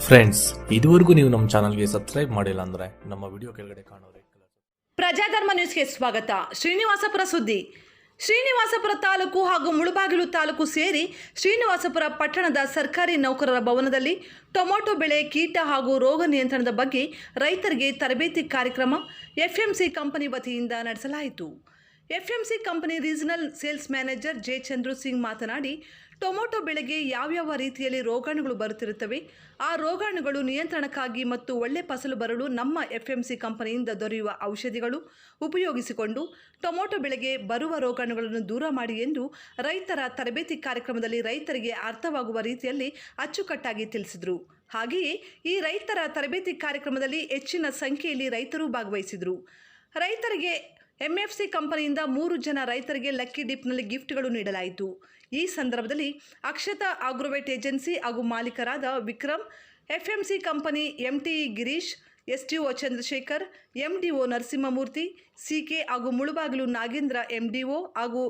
Friends, ಇದುವರೆಗೂ ನೀವು ನಮ್ಮ ಚಾನಲ್ಗೆ ಸಬ್ಸ್ಕ್ರೈಬ್ ಮಾಡಿಲ್ಲ ಅಂದರೆ ನಮ್ಮ ವಿಡಿಯೋ ಕೆಳಗಡೆ ಕಾಣೋ ಪ್ರಜಾಧರ್ಮ ನ್ಯೂಸ್ಗೆ ಸ್ವಾಗತ. ಶ್ರೀನಿವಾಸಪುರ ಸುದ್ದಿ. ಶ್ರೀನಿವಾಸಪುರ ತಾಲೂಕು ಹಾಗೂ ಮುಳಬಾಗಿಲು ತಾಲೂಕು ಸೇರಿ ಶ್ರೀನಿವಾಸಪುರ ಪಟ್ಟಣದ ಸರ್ಕಾರಿ ನೌಕರರ ಭವನದಲ್ಲಿ ಟೊಮೊಟೊ ಬೆಳೆ ಕೀಟ ಹಾಗೂ ರೋಗ ನಿಯಂತ್ರಣದ ಬಗ್ಗೆ ರೈತರಿಗೆ ತರಬೇತಿ ಕಾರ್ಯಕ್ರಮ ಎಫ್ಎಂಸಿ ಕಂಪನಿ ವತಿಯಿಂದ ನಡೆಸಲಾಯಿತು. FMC company regional sales manager J Chandru Singh ಮಾತನಾಡಿ, ಟೊಮೊಟೊ ಬೆಳೆಗೆ ಯಾವ್ಯಾವ ರೀತಿಯಲ್ಲಿ ರೋಗಾಣುಗಳು ಬರುತ್ತಿರುತ್ತವೆ, ಆ ರೋಗಾಣುಗಳು ನಿಯಂತ್ರಣಕ್ಕಾಗಿ ಮತ್ತು ಒಳ್ಳೆ ಫಸಲು ಬರಲು ನಮ್ಮ ಎಫ್ಎಂಸಿ ಕಂಪನಿಯಿಂದ ದೊರೆಯುವ ಔಷಧಿಗಳು ಉಪಯೋಗಿಸಿಕೊಂಡು ಟೊಮೊಟೊ ಬೆಳೆಗೆ ಬರುವ ರೋಗಾಣುಗಳನ್ನು ದೂರ ಮಾಡಿ ಎಂದು ರೈತರ ತರಬೇತಿ ಕಾರ್ಯಕ್ರಮದಲ್ಲಿ ರೈತರಿಗೆ ಅರ್ಥವಾಗುವ ರೀತಿಯಲ್ಲಿ ಅಚ್ಚುಕಟ್ಟಾಗಿ ತಿಳಿಸಿದರು. ಹಾಗೆಯೇ ಈ ರೈತರ ತರಬೇತಿ ಕಾರ್ಯಕ್ರಮದಲ್ಲಿ ಹೆಚ್ಚಿನ ಸಂಖ್ಯೆಯಲ್ಲಿ ರೈತರು ಭಾಗವಹಿಸಿದರು. ರೈತರಿಗೆ ಎಂಎಫ್ಸಿ ಕಂಪನಿಯಿಂದ 3 ಜನ ರೈತರಿಗೆ ಲಕ್ಕಿ ಡಿಪ್ನಲ್ಲಿ ಗಿಫ್ಟ್ಗಳು ನೀಡಲಾಯಿತು. ಈ ಸಂದರ್ಭದಲ್ಲಿ ಅಕ್ಷತಾ ಆಗ್ರೋವೇಟ್ ಏಜೆನ್ಸಿ ಹಾಗೂ ಮಾಲೀಕರಾದ Vikram, FMC company MTE Girish, STO Chandrashekhar, MDO Narasimhamurthy, CK ಹಾಗೂ ಮುಳುಬಾಗಿಲು ನಾಗೇಂದ್ರ ಎಂಡಿಒ ಹಾಗೂ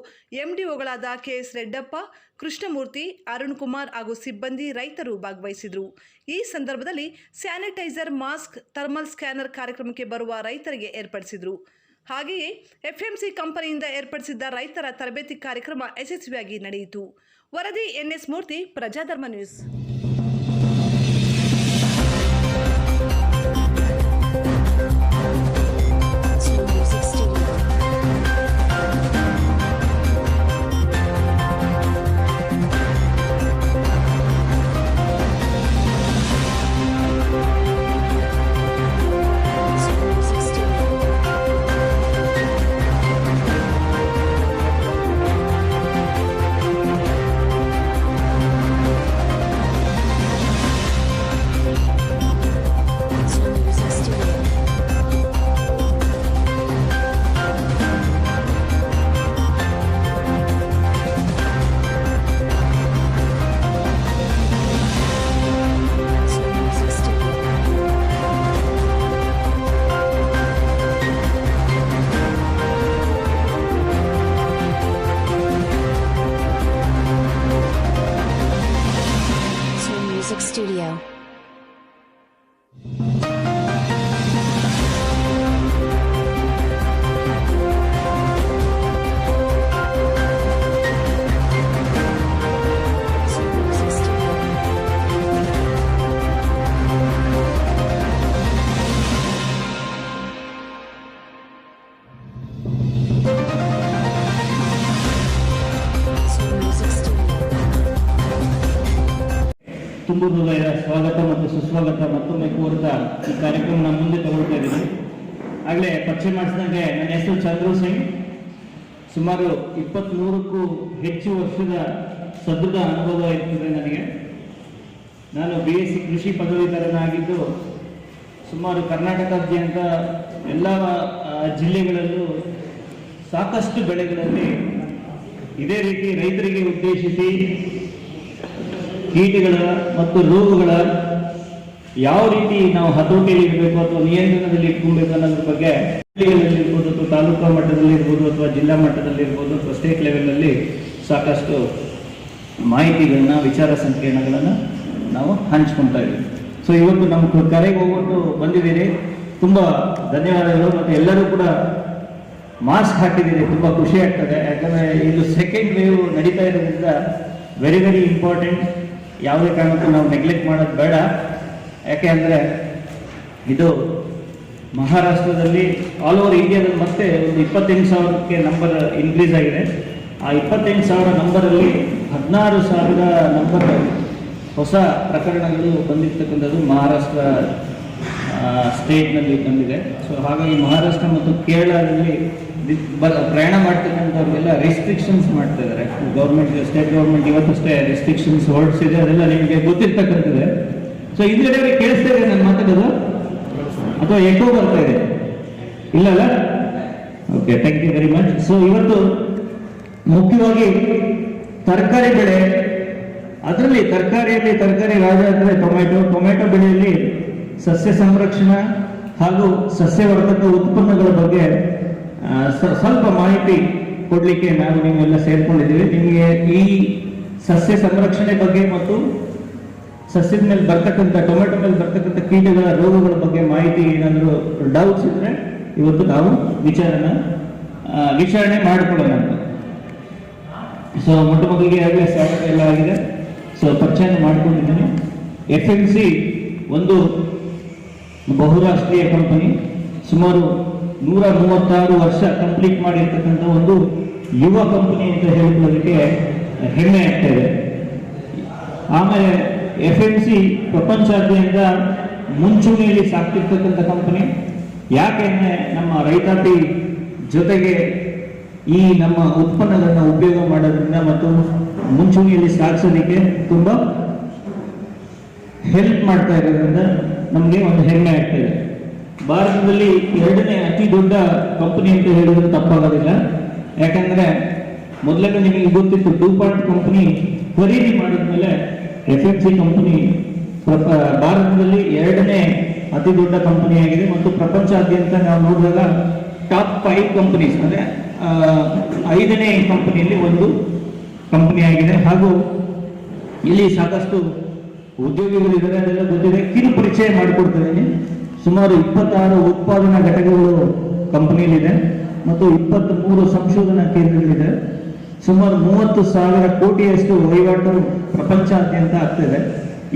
ಎಂಡಿಒಗಳಾದ ಕೆಎಸ್ ರೆಡ್ಡಪ್ಪ, ಕೃಷ್ಣಮೂರ್ತಿ, ಅರುಣ್ ಕುಮಾರ್ ಹಾಗೂ ಸಿಬ್ಬಂದಿ ರೈತರು ಭಾಗವಹಿಸಿದರು. ಈ ಸಂದರ್ಭದಲ್ಲಿ ಸ್ಯಾನಿಟೈಸರ್, ಮಾಸ್ಕ್, ಥರ್ಮಲ್ ಸ್ಕ್ಯಾನರ್ ಕಾರ್ಯಕ್ರಮಕ್ಕೆ ಬರುವ ರೈತರಿಗೆ ಏರ್ಪಡಿಸಿದರು. ಹಾಗೆಯೇ ಎಫ್ಎಂಸಿ ಕಂಪನಿಯಿಂದ ಏರ್ಪಡಿಸಿದ್ದ ರೈತರ ತರಬೇತಿ ಕಾರ್ಯಕ್ರಮ ಯಶಸ್ವಿಯಾಗಿ ನಡೆಯಿತು. ವರದಿ ಎನ್ಎಸ್ ಮೂರ್ತಿ, ಪ್ರಜಾಧರ್ಮ ನ್ಯೂಸ್. Studio. ತುಂಬು ಹೃದಯದ ಸ್ವಾಗತ ಮತ್ತು ಸುಸ್ವಾಗತ ಮತ್ತೊಮ್ಮೆ ಕೋರುತ್ತಾ ಈ ಕಾರ್ಯಕ್ರಮ ನಮ್ಮ ಮುಂದೆ ತಗೊಳ್ತಾ ಇದ್ದೀನಿ. ಆಗಲೇ ಪರಿಚಯ ಮಾಡಿಸಿದಂಗೆ ನನ್ನ ಹೆಸರು ಚಂದ್ರು ಸಿಂಗ್. ಸುಮಾರು 23ಕ್ಕೂ ಹೆಚ್ಚು ವರ್ಷದ ಸದೃಢ ಅನುಭವ ಇರ್ತದೆ ನನಗೆ. ನಾನು BSc ಕೃಷಿ ಪದವೀಧರನಾಗಿದ್ದು ಸುಮಾರು ಕರ್ನಾಟಕಾದ್ಯಂತ ಎಲ್ಲ ಜಿಲ್ಲೆಗಳಲ್ಲೂ ಸಾಕಷ್ಟು ಬೆಳೆಗಳಲ್ಲಿ ಇದೇ ರೀತಿ ರೈತರಿಗೆ ಉದ್ದೇಶಿಸಿ ಕೀಟಗಳ ಮತ್ತು ರೋಗಗಳ ಯಾವ ರೀತಿ ನಾವು ಹತೋಟಿಯಲ್ಲಿ ಇರಬೇಕು ಅಥವಾ ನಿಯಂತ್ರಣದಲ್ಲಿ ಇಟ್ಕೊಬೇಕು ಅನ್ನೋದ್ರ ಬಗ್ಗೆ ಜಿಲ್ಲೆಗಳಲ್ಲಿರ್ಬೋದು ಅಥವಾ ತಾಲೂಕಾ ಮಟ್ಟದಲ್ಲಿ ಇರ್ಬೋದು ಅಥವಾ ಜಿಲ್ಲಾ ಮಟ್ಟದಲ್ಲಿ ಇರ್ಬೋದು ಅಥವಾ ಸ್ಟೇಟ್ ಲೆವೆಲಲ್ಲಿ ಸಾಕಷ್ಟು ಮಾಹಿತಿಗಳನ್ನ, ವಿಚಾರ ಸಂಕಿರಣಗಳನ್ನು ನಾವು ಹಂಚ್ಕೊಳ್ತಾ ಇದ್ದೀವಿ. ಸೊ ಇವತ್ತು ನಮ್ಮ ಕರೆಗೆ ಹೋಗ್ಬಿಟ್ಟು ಬಂದಿದ್ದೀರಿ, ತುಂಬ ಧನ್ಯವಾದಗಳು. ಮತ್ತು ಎಲ್ಲರೂ ಕೂಡ ಮಾಸ್ಕ್ ಹಾಕಿದ್ದೀರಿ, ತುಂಬ ಖುಷಿ ಆಗ್ತದೆ. ಯಾಕಂದರೆ ಇದು ಸೆಕೆಂಡ್ ವೇವ್ ನಡೀತಾ ಇರೋದ್ರಿಂದ ವೆರಿ ವೆರಿ ಇಂಪಾರ್ಟೆಂಟ್. ಯಾವುದೇ ಕಾರಣಕ್ಕೂ ನಾವು ನೆಗ್ಲೆಕ್ಟ್ ಮಾಡೋದು ಬೇಡ. ಯಾಕೆ ಅಂದರೆ ಇದು ಮಹಾರಾಷ್ಟ್ರದಲ್ಲಿ ಆಲ್ ಓವರ್ ಇಂಡಿಯಾದಲ್ಲಿ ಮತ್ತೆ ಒಂದು 28,000ಕ್ಕೆ ನಂಬರ್ ಇನ್ಕ್ರೀಸ್ ಆಗಿದೆ. ಆ 28,000 ನಂಬರಲ್ಲಿ 16,000 ನಂಬರ್ ಹೊಸ ಪ್ರಕರಣಗಳು ಬಂದಿರ್ತಕ್ಕಂಥದ್ದು ಮಹಾರಾಷ್ಟ್ರ ಸ್ಟೇಟ್ನಲ್ಲಿ ಬಂದಿದೆ. ಸೊ ಹಾಗಾಗಿ ಮಹಾರಾಷ್ಟ್ರ ಮತ್ತು ಕೇರಳದಲ್ಲಿ ಪ್ರಯಾಣ ಮಾಡ್ತಕ್ಕಂಥವ್ರಿಗೆಲ್ಲ ರೆಸ್ಟ್ರಿಕ್ಷನ್ಸ್ ಮಾಡ್ತಾ ಇದ್ದಾರೆ ಗೌರ್ಮೆಂಟ್. ಸ್ಟೇಟ್ ಗೌರ್ಮೆಂಟ್ ಇವತ್ತಷ್ಟೇ ರೆಸ್ಟ್ರಿಕ್ಷನ್ಸ್ ಹೊರಡಿಸಿದೆ, ಅದೆಲ್ಲ ನಿಮಗೆ ಗೊತ್ತಿರ್ತಕ್ಕಂಥದ್ದೇ. ಸೊ ಹಿಂದ್ಗಡೆ ಕೇಳಿಸ್ತಾ ಇದೆ ನಾನು ಮಾತಾಡೋದು ಅಥವಾ ಎಕೋ ಬರ್ತಾ ಇದೆ? ಇಲ್ಲಲ್ಲ? Okay, thank you very much. So ಇವತ್ತು ಮುಖ್ಯವಾಗಿ ತರಕಾರಿ ಬೆಳೆ, ಅದರಲ್ಲಿ ತರಕಾರಿ ರಾಜ ಅಂದರೆ ಟೊಮೆಟೊ ಬೆಳೆಯಲ್ಲಿ ಸಸ್ಯ ಸಂರಕ್ಷಣಾ ಹಾಗೂ ಸಸ್ಯವರ್ಧಕ ಉತ್ಪನ್ನಗಳ ಬಗ್ಗೆ ಸ್ವಲ್ಪ ಮಾಹಿತಿ ಕೊಡ್ಲಿಕ್ಕೆ ನಾವು ನೀವೆಲ್ಲ ಸೇರ್ಕೊಂಡಿದ್ದೀವಿ. ನಿಮಗೆ ಈ ಸಸ್ಯ ಸಂರಕ್ಷಣೆ ಬಗ್ಗೆ ಮತ್ತು ಸಸ್ಯದ ಮೇಲೆ ಬರ್ತಕ್ಕಂಥ ಟೊಮೆಟೊ ಮೇಲೆ ಬರ್ತಕ್ಕಂಥ ಕೀಟಗಳ ರೋಗಗಳ ಬಗ್ಗೆ ಮಾಹಿತಿ ಏನಾದರೂ ಡೌಟ್ಸ್ ಇದ್ರೆ ಇವತ್ತು ನಾವು ವಿಚಾರಣೆ ಮಾಡಿಕೊಳ್ಳೋಣ ಅಂತ. ಸೊ ಮೊಟ್ಟ ಮೊದಲಿಗೆ ಆಗಲೇ ಸ್ವಾಗತ ಎಲ್ಲ ಆಗಿದೆ. ಸೊ ಪರಿಚಯ ಮಾಡಿಕೊಂಡಿದ್ದೇನೆ. FMC ಒಂದು ಬಹುರಾಷ್ಟ್ರೀಯ ಕಂಪನಿ, ಸುಮಾರು 136 ವರ್ಷ ಕಂಪ್ಲೀಟ್ ಮಾಡಿರ್ತಕ್ಕಂಥ ಒಂದು ಯುವ ಕಂಪನಿ ಅಂತ ಹೇಳ್ಕೊಳ್ಳೋದಕ್ಕೆ ಹೆಮ್ಮೆ ಆಗ್ತಾ ಇದೆ. ಆಮೇಲೆ FMC ಪ್ರಪಂಚಾದ್ಯಂತ ಮುಂಚೂಣಿಯಲ್ಲಿ ಸಾಕ್ತಿರ್ತಕ್ಕಂಥ ಕಂಪನಿ. ಯಾಕೆಂದ್ರೆ ನಮ್ಮ ರೈತಾಪಿ ಜೊತೆಗೆ ಈ ನಮ್ಮ ಉತ್ಪನ್ನಗಳನ್ನ ಉಪಯೋಗ ಮಾಡೋದ್ರಿಂದ ಮತ್ತು ಮುಂಚೂಣಿಯಲ್ಲಿ ಸಾಗಿಸೋದಕ್ಕೆ ತುಂಬಾ ಹೆಲ್ಪ್ ಮಾಡ್ತಾ ಇರೋದ್ರಿಂದ ನಮಗೆ ಒಂದು ಹೆಮ್ಮೆ ಆಗ್ತಾ ಇದೆ. ಭಾರತದಲ್ಲಿ 2ನೇ ಅತಿ ದೊಡ್ಡ ಕಂಪನಿ ಅಂತ ಹೇಳಿದ್ರೆ ತಪ್ಪಾಗೋದಿಲ್ಲ. ಯಾಕಂದ್ರೆ ಮೊದಲನೇ ನಿಮಗೆ ಗೊತ್ತಿತ್ತು, DuPont ಕಂಪನಿ ಖರೀದಿ ಮಾಡಿದ್ಮೇಲೆ FMC ಕಂಪನಿ ಭಾರತದಲ್ಲಿ 2ನೇ ಅತಿ ದೊಡ್ಡ ಕಂಪನಿ ಆಗಿದೆ ಮತ್ತು ಪ್ರಪಂಚಾದ್ಯಂತ ನಾವು ನೋಡಿದಾಗ ಟಾಪ್ 5 ಕಂಪನೀಸ್ ಅಂದ್ರೆ 5ನೇ ಕಂಪನಿಯಲ್ಲಿ ಒಂದು ಕಂಪನಿ ಆಗಿದೆ. ಹಾಗೂ ಇಲ್ಲಿ ಸಾಕಷ್ಟು ಉದ್ಯೋಗಿಗಳಿದ್ದಾರೆ, ಅದೆಲ್ಲ ಗೊತ್ತಿದೆ. ಕಿರು ಪರಿಚಯ ಮಾಡಿಕೊಡ್ತಿದ್ದೀನಿ. ಸುಮಾರು 26 ಉತ್ಪಾದನಾ ಘಟಕಗಳು ಕಂಪನಿಯಲ್ಲಿದೆ ಮತ್ತು 23 ಸಂಶೋಧನಾ ಕೇಂದ್ರಗಳಿದೆ. ಸುಮಾರು 30,000 ಕೋಟಿಯಷ್ಟು ವಹಿವಾಟು ಪ್ರಪಂಚಾದ್ಯಂತ ಆಗ್ತಿದೆ.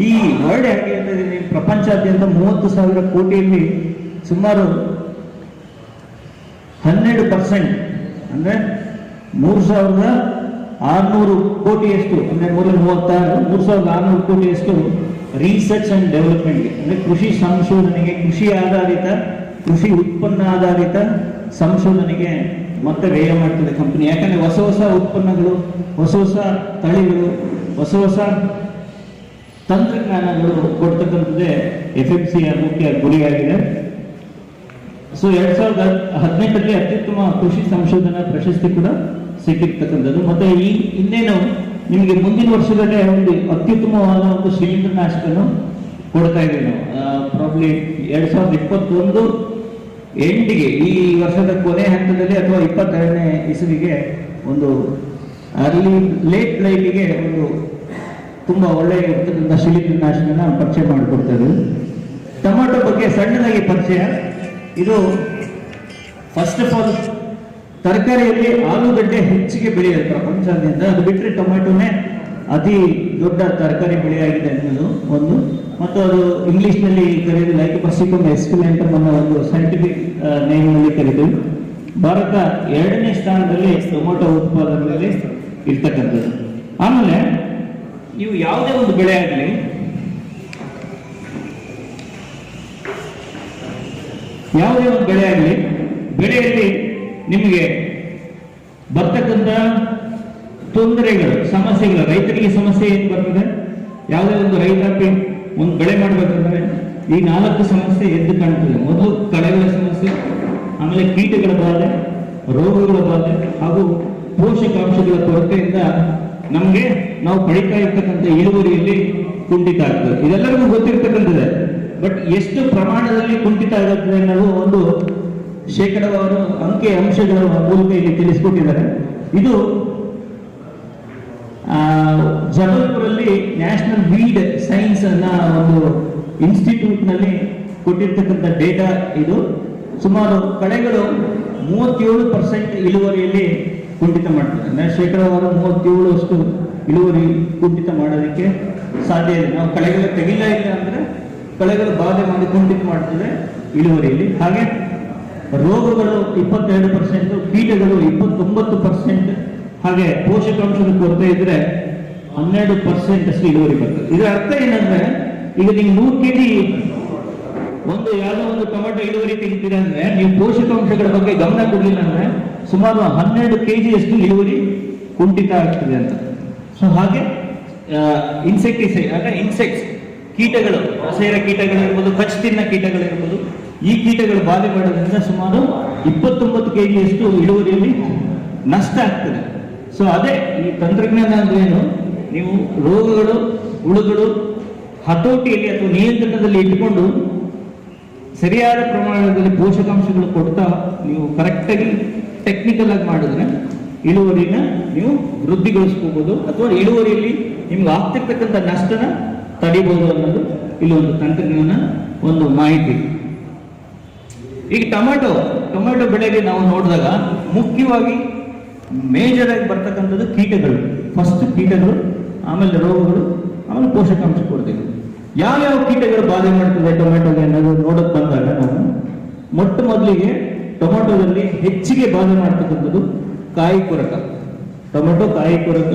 ಈ ವರ್ಡ್ ಯಾಕೆ ಹೇಳ್ತಾ ಇದ್ದೀನಿ, ಪ್ರಪಂಚಾದ್ಯಂತ 30,000 ಕೋಟಿಯಲ್ಲಿ ಸುಮಾರು 12% ಅಂದ್ರೆ 3,600 ಕೋಟಿಯಷ್ಟು ಅಂದ್ರೆ 3,600 ಕೋಟಿಯಷ್ಟು ರಿಸರ್ಚ್ ಅಂಡ್ ಡೆವಲಪ್ಮೆಂಟ್ಗೆ ಅಂದ್ರೆ ಕೃಷಿ ಸಂಶೋಧನೆಗೆ, ಕೃಷಿ ಉತ್ಪನ್ನ ಆಧಾರಿತ ಸಂಶೋಧನೆಗೆ ಮತ್ತೆ ವ್ಯಯ ಮಾಡ್ತದೆ ಕಂಪನಿ. ಯಾಕಂದ್ರೆ ಹೊಸ ಉತ್ಪನ್ನಗಳು, ಹೊಸ ತಳಿಗಳು, ಹೊಸ ತಂತ್ರಜ್ಞಾನಗಳು ಕೊಡ್ತಕ್ಕಂಥದ್ದೇ FMCಯ ಮುಖ್ಯ ಗುರಿಯಾಗಿದೆ. ಸೊ 2018ರಲ್ಲಿ ಅತ್ಯುತ್ತಮ ಕೃಷಿ ಸಂಶೋಧನಾ ಪ್ರಶಸ್ತಿ ಕೂಡ ಸಿಕ್ಕಿರ್ತಕ್ಕಂಥದ್ದು. ಮತ್ತೆ ಇನ್ನೇನು ನಿಮಗೆ ಮುಂದಿನ ವರ್ಷದಲ್ಲೇ ಒಂದು ಅತ್ಯುತ್ತಮವಾದ ಒಂದು ಶಿಲೀಂಧ್ರನಾಶಕನು ಕೊಡ್ತಾ ಇದ್ದೀವಿ ನಾವು. ಪ್ರಾಬ್ಲಿ 2021 ಎಂಡಿಗೆ, ಈ ವರ್ಷದ ಕೊನೆ ಹಂತದಲ್ಲಿ ಅಥವಾ 22ನೇ ಇಸವಿಗೆ ಒಂದು ಲೇಟ್ ಲೈಟಿಗೆ ಒಂದು ತುಂಬಾ ಒಳ್ಳೆಯ ಇರ್ತಕ್ಕಂಥ ಶಿಲೀಂಧ್ರನಾಶಕನ ಪರಿಚಯ ಮಾಡಿಕೊಡ್ತಾ ಇದ್ದೀವಿ. ಟೊಮೆಟೊ ಬಗ್ಗೆ ಸಣ್ಣದಾಗಿ ಪರಿಚಯ. ಇದು ಫಸ್ಟ್ ಆಫ್ ಆಲ್ ತರಕಾರಿಯಲ್ಲಿ ಆಲೂಗಡ್ಡೆ ಹೆಚ್ಚಿಗೆ ಬೆಳೆಯುತ್ತೆ ಪ್ರಪಂಚಾದ್ಯಂತ. ಅದು ಬಿಟ್ಟರೆ ಟೊಮೆಟೊನೇ ಅತಿ ದೊಡ್ಡ ತರಕಾರಿ ಬೆಳೆಯಾಗಿದೆ ಅನ್ನೋದು ಒಂದು. ಮತ್ತು ಅದು ಇಂಗ್ಲಿಷ್ನಲ್ಲಿ ಕರೆಯೋದು ಲೈಕೋಪರ್ಸಿಕಮ್ ಎಸ್ಕ್ಯುಲೆಂಟಮ್ ಅನ್ನೋ ಒಂದು ಸೈಂಟಿಫಿಕ್ ನೇಮ್ನಲ್ಲಿ ಕರೀತೀವಿ. ಭಾರತ 2ನೇ ಸ್ಥಾನದಲ್ಲಿ ಟೊಮೆಟೊ ಉತ್ಪಾದನೆಯಲ್ಲಿ ಇರ್ತಕ್ಕಂಥದ್ದು. ಆಮೇಲೆ ನೀವು ಯಾವುದೇ ಒಂದು ಬೆಳೆ ಆಗಲಿ, ಬೆಳೆಯಲ್ಲಿ ನಿಮಗೆ ಬರ್ತಕ್ಕಂಥ ತೊಂದರೆಗಳು, ಸಮಸ್ಯೆಗಳು, ರೈತರಿಗೆ ಸಮಸ್ಯೆ ಏನು ಬರ್ತದೆ, ಯಾವುದೇ ಒಂದು ರೈತಾಪಿ ಒಂದು ಬೆಳೆ ಮಾಡಬೇಕಂದ್ರೆ ಈ 4 ಸಮಸ್ಯೆ ಎದ್ದು ಕಾಣ್ತದೆ. ಮೊದಲು ಕಳೆಗಳ ಸಮಸ್ಯೆ, ಆಮೇಲೆ ಕೀಟಗಳ ಬಾಧೆ, ರೋಗಗಳ ಬಾಧೆ ಹಾಗೂ ಪೋಷಕಾಂಶಗಳ ಕೊರತೆಯಿಂದ ನಮಗೆ ನಾವು ಪಡಿತಾ ಇರ್ತಕ್ಕಂಥ ಇಳುವರಿಯಲ್ಲಿ ಕುಂಠಿತ ಆಗ್ತದೆ. ಇದೆಲ್ಲರಿಗೂ ಗೊತ್ತಿರ್ತಕ್ಕಂಥದ್ದೇ. ಬಟ್ ಎಷ್ಟು ಪ್ರಮಾಣದಲ್ಲಿ ಕುಂಠಿತ ಆಗುತ್ತದೆ ಅನ್ನೋದು ಒಂದು ಶೇಕಡವಾರು ಅಂಕಿ ಅಂಶಗಳ ಮೂಲಕ ಇಲ್ಲಿ ತಿಳಿಸ್ಕೊಟ್ಟಿದ್ದಾರೆ. ಇದು ಜಬಲ್ಪುರಲ್ಲಿ ನ್ಯಾಷನಲ್ ವೀಡ್ ಸೈನ್ಸ್ ಅನ್ನ ಒಂದು ಇನ್ಸ್ಟಿಟ್ಯೂಟ್ ನಲ್ಲಿ ಕೊಟ್ಟಿರ್ತಕ್ಕಂಥ ಡೇಟಾ ಇದು. ಸುಮಾರು ಕಳೆಗಳು 37% ಇಳುವರಿಯಲ್ಲಿ ಕುಂಠಿತ ಮಾಡ್ತದೆ. ಅಂದ್ರೆ ಶೇಕಡವಾರು 37 ಇಳುವರಿ ಕುಂಠಿತ ಮಾಡೋದಕ್ಕೆ ಸಾಧ್ಯ ಇದೆ. ನಾವು ಕಳೆಗಳು ತೆಗಿಲ್ಲ ಇಲ್ಲ ಅಂದ್ರೆ ಕಳೆಗಳು ಬಾಧೆ ಮಾಡಿ ಕುಂಠಿತ ಮಾಡ್ತದೆ ಇಳುವರಿಯಲ್ಲಿ. ಹಾಗೆ ರೋಗಗಳು 22%, ಕೀಟಗಳು 29%, ಹಾಗೆ ಪೋಷಕಾಂಶದ ಕೊರತೆ ಇದ್ರೆ 12% ಅಷ್ಟು ಇಳುವರಿ ಬರ್ತದೆ. ಇದರ ಅರ್ಥ ಏನಂದ್ರೆ, ಈಗ ನೀವು 100 kg ಯಾವುದೋ ಒಂದು ಟೊಮೆಟೊ ಇಳುವರಿ ತೆಗಿತೀರ ಅಂದ್ರೆ ನೀವು ಪೋಷಕಾಂಶಗಳ ಬಗ್ಗೆ ಗಮನ ಕೊಡಲಿಲ್ಲ ಅಂದ್ರೆ ಸುಮಾರು 12 kg ಅಷ್ಟು ಇಳುವರಿ ಕುಂಠಿತ ಆಗ್ತದೆ ಅಂತ. ಸೊ ಹಾಗೆ ಇನ್ಸೆಕ್ಟಿಸೈಡ್ ಅಂದ್ರೆ ಇನ್ಸೆಕ್ಟ್ಸ್, ಕೀಟಗಳು, ಸೇರ ಕೀಟಗಳಿರ್ಬೋದು, ಕಚ್ಚು ತಿನ್ನ ಕೀಟಗಳಿರ್ಬೋದು, ಈ ಕೀಟಗಳು ಬಾಧೆ ಮಾಡೋದ್ರಿಂದ ಸುಮಾರು 29 kg ಅಷ್ಟು ಇಳುವರಿಯಲ್ಲಿ ನಷ್ಟ ಆಗ್ತದೆ. ಸೊ ಅದೇ ಈ ತಂತ್ರಜ್ಞಾನ ಅಂದ್ರೆ ಏನು, ನೀವು ರೋಗಗಳು, ಹುಳುಗಳು ಹತೋಟಿಯಲ್ಲಿ ಅಥವಾ ನಿಯಂತ್ರಣದಲ್ಲಿ ಇಟ್ಟುಕೊಂಡು ಸರಿಯಾದ ಪ್ರಮಾಣದಲ್ಲಿ ಪೋಷಕಾಂಶಗಳು ಕೊಡ್ತಾ ನೀವು ಕರೆಕ್ಟಾಗಿ ಟೆಕ್ನಿಕಲ್ ಆಗಿ ಮಾಡಿದ್ರೆ ಇಳುವರಿನ ನೀವು ವೃದ್ಧಿಗೊಳಿಸ್ಕೋಬಹುದು, ಅಥವಾ ಇಳುವರಿಯಲ್ಲಿ ನಿಮ್ಗೆ ಆಗ್ತಿರ್ತಕ್ಕಂಥ ನಷ್ಟನ ತಡಿಬಹುದು ಅನ್ನೋದು ಇಲ್ಲಿ ಒಂದು ತಂತ್ರಜ್ಞಾನ, ಒಂದು ಮಾಹಿತಿ. ಈಗ ಟೊಮೆಟೊ ಬೆಳೆಗೆ ನಾವು ನೋಡಿದಾಗ ಮುಖ್ಯವಾಗಿ ಮೇಜರ್ ಆಗಿ ಬರ್ತಕ್ಕಂಥದ್ದು ಕೀಟಗಳು. ಫಸ್ಟ್ ಕೀಟಗಳು, ಆಮೇಲೆ ರೋಗಗಳು, ಆಮೇಲೆ ಪೋಷಕಾಂಶ ಕೊಡ್ತೀವಿ. ಯಾವ್ಯಾವ ಕೀಟಗಳು ಬಾಧೆ ಮಾಡ್ತದೆ ಟೊಮೆಟೊಗೆ ಅನ್ನೋದು ನೋಡಕ್ ಬಂದಾಗ ನಾವು ಮೊಟ್ಟ ಮೊದಲಿಗೆ ಟೊಮೆಟೊದಲ್ಲಿ ಹೆಚ್ಚಿಗೆ ಬಾಧೆ ಮಾಡ್ತಕ್ಕಂಥದ್ದು ಕಾಯಿ ಕೊರಕ. ಟೊಮೆಟೊ ಕಾಯಿ ಕೊರಕ,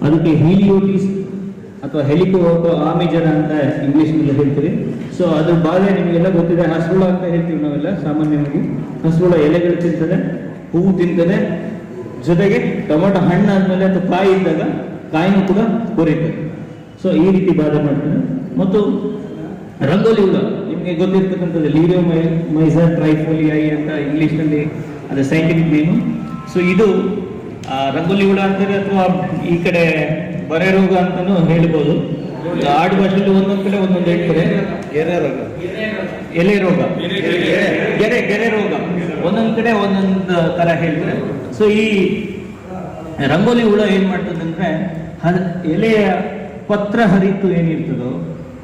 ಅದಕ್ಕೆ ಹೀಲಿಯೋಟಿಸ್ ಅಥವಾ ಹೆಲಿಕೋ ಆಮಿಜನ ಅಂತ ಇಂಗ್ಲಿಷ್ನಲ್ಲಿ ಹೇಳ್ತೀವಿ. ಸೊ ಅದ್ರ ಬಾಧೆ ನಿಮಗೆಲ್ಲ ಗೊತ್ತಿದೆ. ಹಸುಳ ಅಂತ ಹೇಳ್ತೀವಿ ನಾವೆಲ್ಲ ಸಾಮಾನ್ಯವಾಗಿ. ಹಸುಳ ಎಲೆಗಳು ತಿಂತದೆ, ಹೂವು ತಿಂತದೆ, ಜೊತೆಗೆ ಟೊಮೆಟೊ ಹಣ್ಣು ಆದ್ಮೇಲೆ ಅಥವಾ ಕಾಯಿ ಇದ್ದಾಗ ಕಾಯಿನೂ ಕೂಡ ಕೊರೀತದೆ. ಸೊ ಈ ರೀತಿ ಬಾಧೆ ಮಾಡ್ತದೆ. ಮತ್ತು ರಂಗೋಲಿ ಹುಳ ನಿಮಗೆ ಗೊತ್ತಿರ್ತಕ್ಕಂಥದ್ದು ಲಿರಿಯೋಮೈಸಾ ಟ್ರೈಫೋಲಿಯೈ ಅಂತ ಇಂಗ್ಲಿಷ್ನಲ್ಲಿ ಅದು ಸೈಂಟಿಫಿಕ್ ನೇಮು. ಸೊ ಇದು ರಂಗೋಲಿ ಹುಳ ಅಂತಾರೆ, ಅಥವಾ ಈ ಕಡೆ ಬರೆ ರೋಗ ಅಂತಾನು ಹೇಳ್ಬೋದು. ಆಡು ಭಾಷೆಯಲ್ಲಿ ಒಂದೊಂದ್ ಕಡೆ ಒಂದೊಂದು ಹೇಳ್ತಾರೆ. ಎಲೆ ರೋಗ, ಗೆರೆ ರೋಗ, ಒಂದೊಂದ್ ಕಡೆ ಒಂದೊಂದು ತರ ಹೇಳ್ತಾರೆ. ಸೊ ಈ ರಂಗೋಲಿ ಹುಳ ಏನ್ ಮಾಡ್ತದಂದ್ರೆ ಎಲೆಯ ಪತ್ರ ಹರಿತು ಏನಿರ್ತದೋ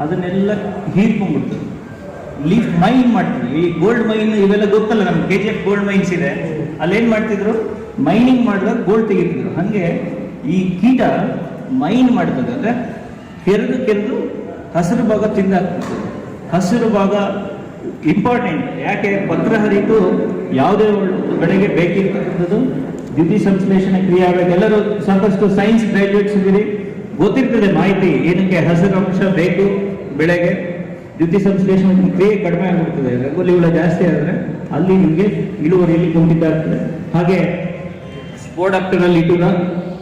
ಅದನ್ನೆಲ್ಲ ಹೀರ್ಕೊಂಡ್ಬಿಡ್ತದೆ, ಲೀಫ್ ಮೈನ್ ಮಾಡ್ತದೆ. ಈ ಗೋಲ್ಡ್ ಮೈನ್ ಇವೆಲ್ಲ ಗೊತ್ತಲ್ಲ ನಮ್ಗೆ, KGF ಗೋಲ್ಡ್ ಮೈನ್ಸ್ ಇದೆ, ಅಲ್ಲೇನ್ ಮಾಡ್ತಿದ್ರು, ಮೈನಿಂಗ್ ಮಾಡಿದಾಗ ಗೋಲ್ಡ್ ತೆಗಿತಿದ್ರು. ಹಂಗೆ ಈ ಕೀಟ ಮೈನ್ ಮಾಡ್ತದೆ, ಅಂದ್ರೆ ಕೆರೆದು ಹಸಿರು ಭಾಗ ತಿಂದಾಕ್ತದೆ. ಹಸಿರು ಭಾಗ ಇಂಪಾರ್ಟೆಂಟ್. ಯಾಕೆ? ಪತ್ರ ಹರಿತು ಯಾವುದೇ ಬೆಳೆಗೆ ಬೇಕಿರ್ತಕ್ಕಂಥದ್ದು ದ್ಯುತಿ ಸಂಶ್ಲೇಷಣೆ ಕ್ರಿಯೆ ಆಗಬೇಕು. ಎಲ್ಲರೂ ಸಾಕಷ್ಟು ಸೈನ್ಸ್ ಗ್ರಾಜ್ಯುಯೇಟ್ಸ್ ಇದ್ದೀರಿ, ಗೊತ್ತಿರ್ತದೆ ಮಾಹಿತಿ, ಏನಕ್ಕೆ ಹಸಿರು ಅಂಶ ಬೇಕು ಬೆಳೆಗೆ. ದ್ಯುತಿ ಸಂಶ್ಲೇಷಣೆ ಕ್ರಿಯೆ ಕಡಿಮೆ ಆಗಿಬಿಡ್ತದೆ, ರಂಗೋಲಿ ಹುಳ ಜಾಸ್ತಿ ಆದರೆ ಅಲ್ಲಿ ನಿಮಗೆ ಇಳುವರಿಯಲ್ಲಿ ಕುಂಠಿತ ಆಗ್ತದೆ. ಹಾಗೆ ಸ್ಪೋಡಾಪ್ಟರ ಲಿಟುರಾ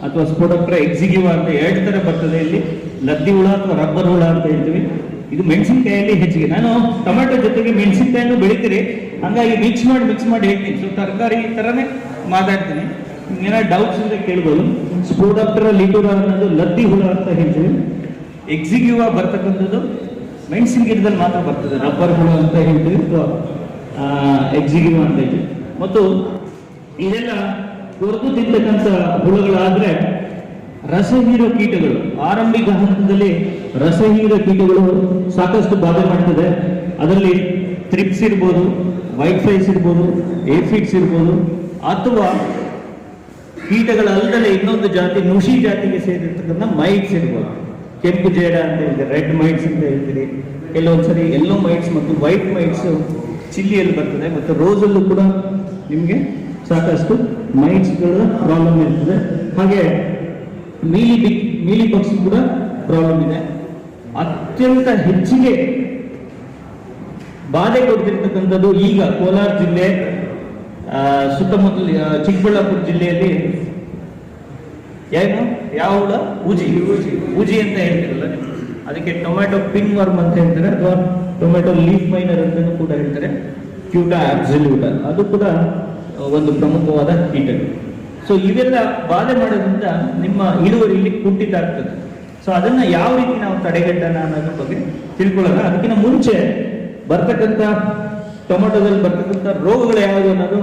ಅಥವಾ ಸ್ಪೋಡಾಪ್ಟರ ಎಕ್ಸಿಗಿವಾ ಅಂತ 2 ತರ ಬರ್ತದೆ. ಇಲ್ಲಿ ಲದ್ದಿ ಹುಳ ಅಥವಾ ರಬ್ಬರ್ ಹುಳ ಅಂತ ಹೇಳ್ತೀವಿ. ಇದು ಮೆಣಸಿನಕಾಯಲ್ಲಿ ಹೆಚ್ಚಿಗೆ. ನಾನು ಟೊಮೆಟೊ ಜೊತೆಗೆ ಮೆಣಸಿನಕಾಯನ್ನು ಬೆಳಿತೀರಿ, ಹಂಗಾಗಿ ಮಿಕ್ಸ್ ಮಾಡಿ ಹೇಳ್ತೀನಿ. ಸೊ ತರಕಾರಿ ತರನೇ ಮಾತಾಡ್ತೀನಿ. ಏನಾದ್ರು ಡೌಟ್ಸ್ ಇದ್ರೆ ಕೇಳ್ಬೋದು. ಸ್ಪೋಡಾಪ್ಟರ ಲಿಟುರಾ ಅನ್ನೋದು ಲದ್ದಿ ಹುಳ ಅಂತ ಹೇಳ್ತೀವಿ. ಎಕ್ಸಿಗಿವಾ ಬರ್ತಕ್ಕಂಥದ್ದು ಮೆಣಸಿನ ಗಿಡದಲ್ಲಿ ಮಾತ್ರ ಬರ್ತದೆ, ರಬ್ಬರ್ ಹುಳ ಅಂತ ಹೇಳ್ತೀವಿ ಅಥವಾ ಎಕ್ಸಿಗಿವಾ ಅಂತ ಹೇಳ್ತೀವಿ. ಮತ್ತು ಇದೆಲ್ಲ ಕೊರೆದು ತಿಂತಕ್ಕಂಥ ಹುಳುಗಳಾದ್ರೆ ರಸಹೀರೋ ಕೀಟಗಳು, ಆರಂಭಿಕ ಹಂತದಲ್ಲಿ ರಸಹೀರೋ ಕೀಟಗಳು ಸಾಕಷ್ಟು ಬಾಧೆ ಮಾಡ್ತದೆ. ಅದರಲ್ಲಿ ಥ್ರಿಪ್ಸ್ ಇರ್ಬೋದು, ವೈಟ್ ಫ್ಲೈಸ್ ಇರ್ಬೋದು, ಏಫಿಡ್ಸ್ ಇರ್ಬೋದು, ಅಥವಾ ಕೀಟಗಳಲ್ಲದೆ ಇನ್ನೊಂದು ಜಾತಿ ನುಷಿ ಜಾತಿಗೆ ಸೇರಿರ್ತಕ್ಕಂಥ ಮೈಟ್ಸ್ ಇರ್ಬೋದು. ಕೆಂಪು ಜೇಡ ಅಂತ ಹೇಳ್ತೀರಿ, ರೆಡ್ ಮೈಟ್ಸ್ ಅಂತ ಹೇಳ್ತೀರಿ. ಕೆಲವೊಂದ್ಸರಿ ಎಲ್ಲೋ ಮೈಟ್ಸ್ ಮತ್ತು ವೈಟ್ ಮೈಟ್ಸ್ ಚಿಲ್ಲಿಯಲ್ಲಿ ಬರ್ತದೆ. ಮತ್ತು ರೋಸಲ್ಲೂ ಕೂಡ ನಿಮಗೆ ಸಾಕಷ್ಟು ಮೈಟ್ಸ್ಗಳ ಪ್ರಾಬ್ಲಮ್ ಇರ್ತದೆ. ಹಾಗೆ ಮೀಲಿ ಬಗ್ಸ್ ಕೂಡ ಪ್ರಾಬ್ಲಮ್ ಇದೆ. ಅತ್ಯಂತ ಹೆಚ್ಚಿಗೆ ಬಾಧೆ ಕೊಡ್ತಿರ್ತಕ್ಕಂಥದ್ದು ಈಗ ಕೋಲಾರ ಜಿಲ್ಲೆ, ಸುತ್ತಮುತ್ತಲ ಚಿಕ್ಕಬಳ್ಳಾಪುರ ಜಿಲ್ಲೆಯಲ್ಲಿ ಯಾವ ಹುಳ? ಉಜಿ ಅಂತ ಹೇಳ್ತಿರಲ್ಲ, ಅದಕ್ಕೆ ಟೊಮೆಟೊ ಪಿನ್ ವರ್ಮ್ ಅಂತ ಹೇಳ್ತಾರೆ, ಅಥವಾ ಟೊಮೆಟೊ ಲೀಫ್ ಮೈನರ್ ಅಂತಲೂ ಕೂಡ ಹೇಳ್ತಾರೆ. ಕ್ಯೂಟಾ ಅಬ್ಸಲ್ಯೂಟಾ ಅದು ಕೂಡ ಒಂದು ಪ್ರಮುಖವಾದ ಕೀಟಗಳು. ಸೊ ಇವೆಲ್ಲ ಬಾಧೆ ಮಾಡೋದ್ರಿಂದ ನಿಮ್ಮ ಇಳುವರಿಯಲ್ಲಿ ಕುಂಠಿತ ಆಗ್ತದೆ. ಸೊ ಅದನ್ನ ಯಾವ ರೀತಿ ನಾವು ತಡೆಗಟ್ಟೋಣ ಅನ್ನೋದ್ರ ಬಗ್ಗೆ ತಿಳ್ಕೊಳ್ಳೋಣ. ಅದಕ್ಕಿಂತ ಮುಂಚೆ ಬರ್ತಕ್ಕಂಥ ಟೊಮೆಟೊದಲ್ಲಿ ಬರ್ತಕ್ಕಂಥ ರೋಗಗಳು ಯಾವುದು ಅನ್ನೋದು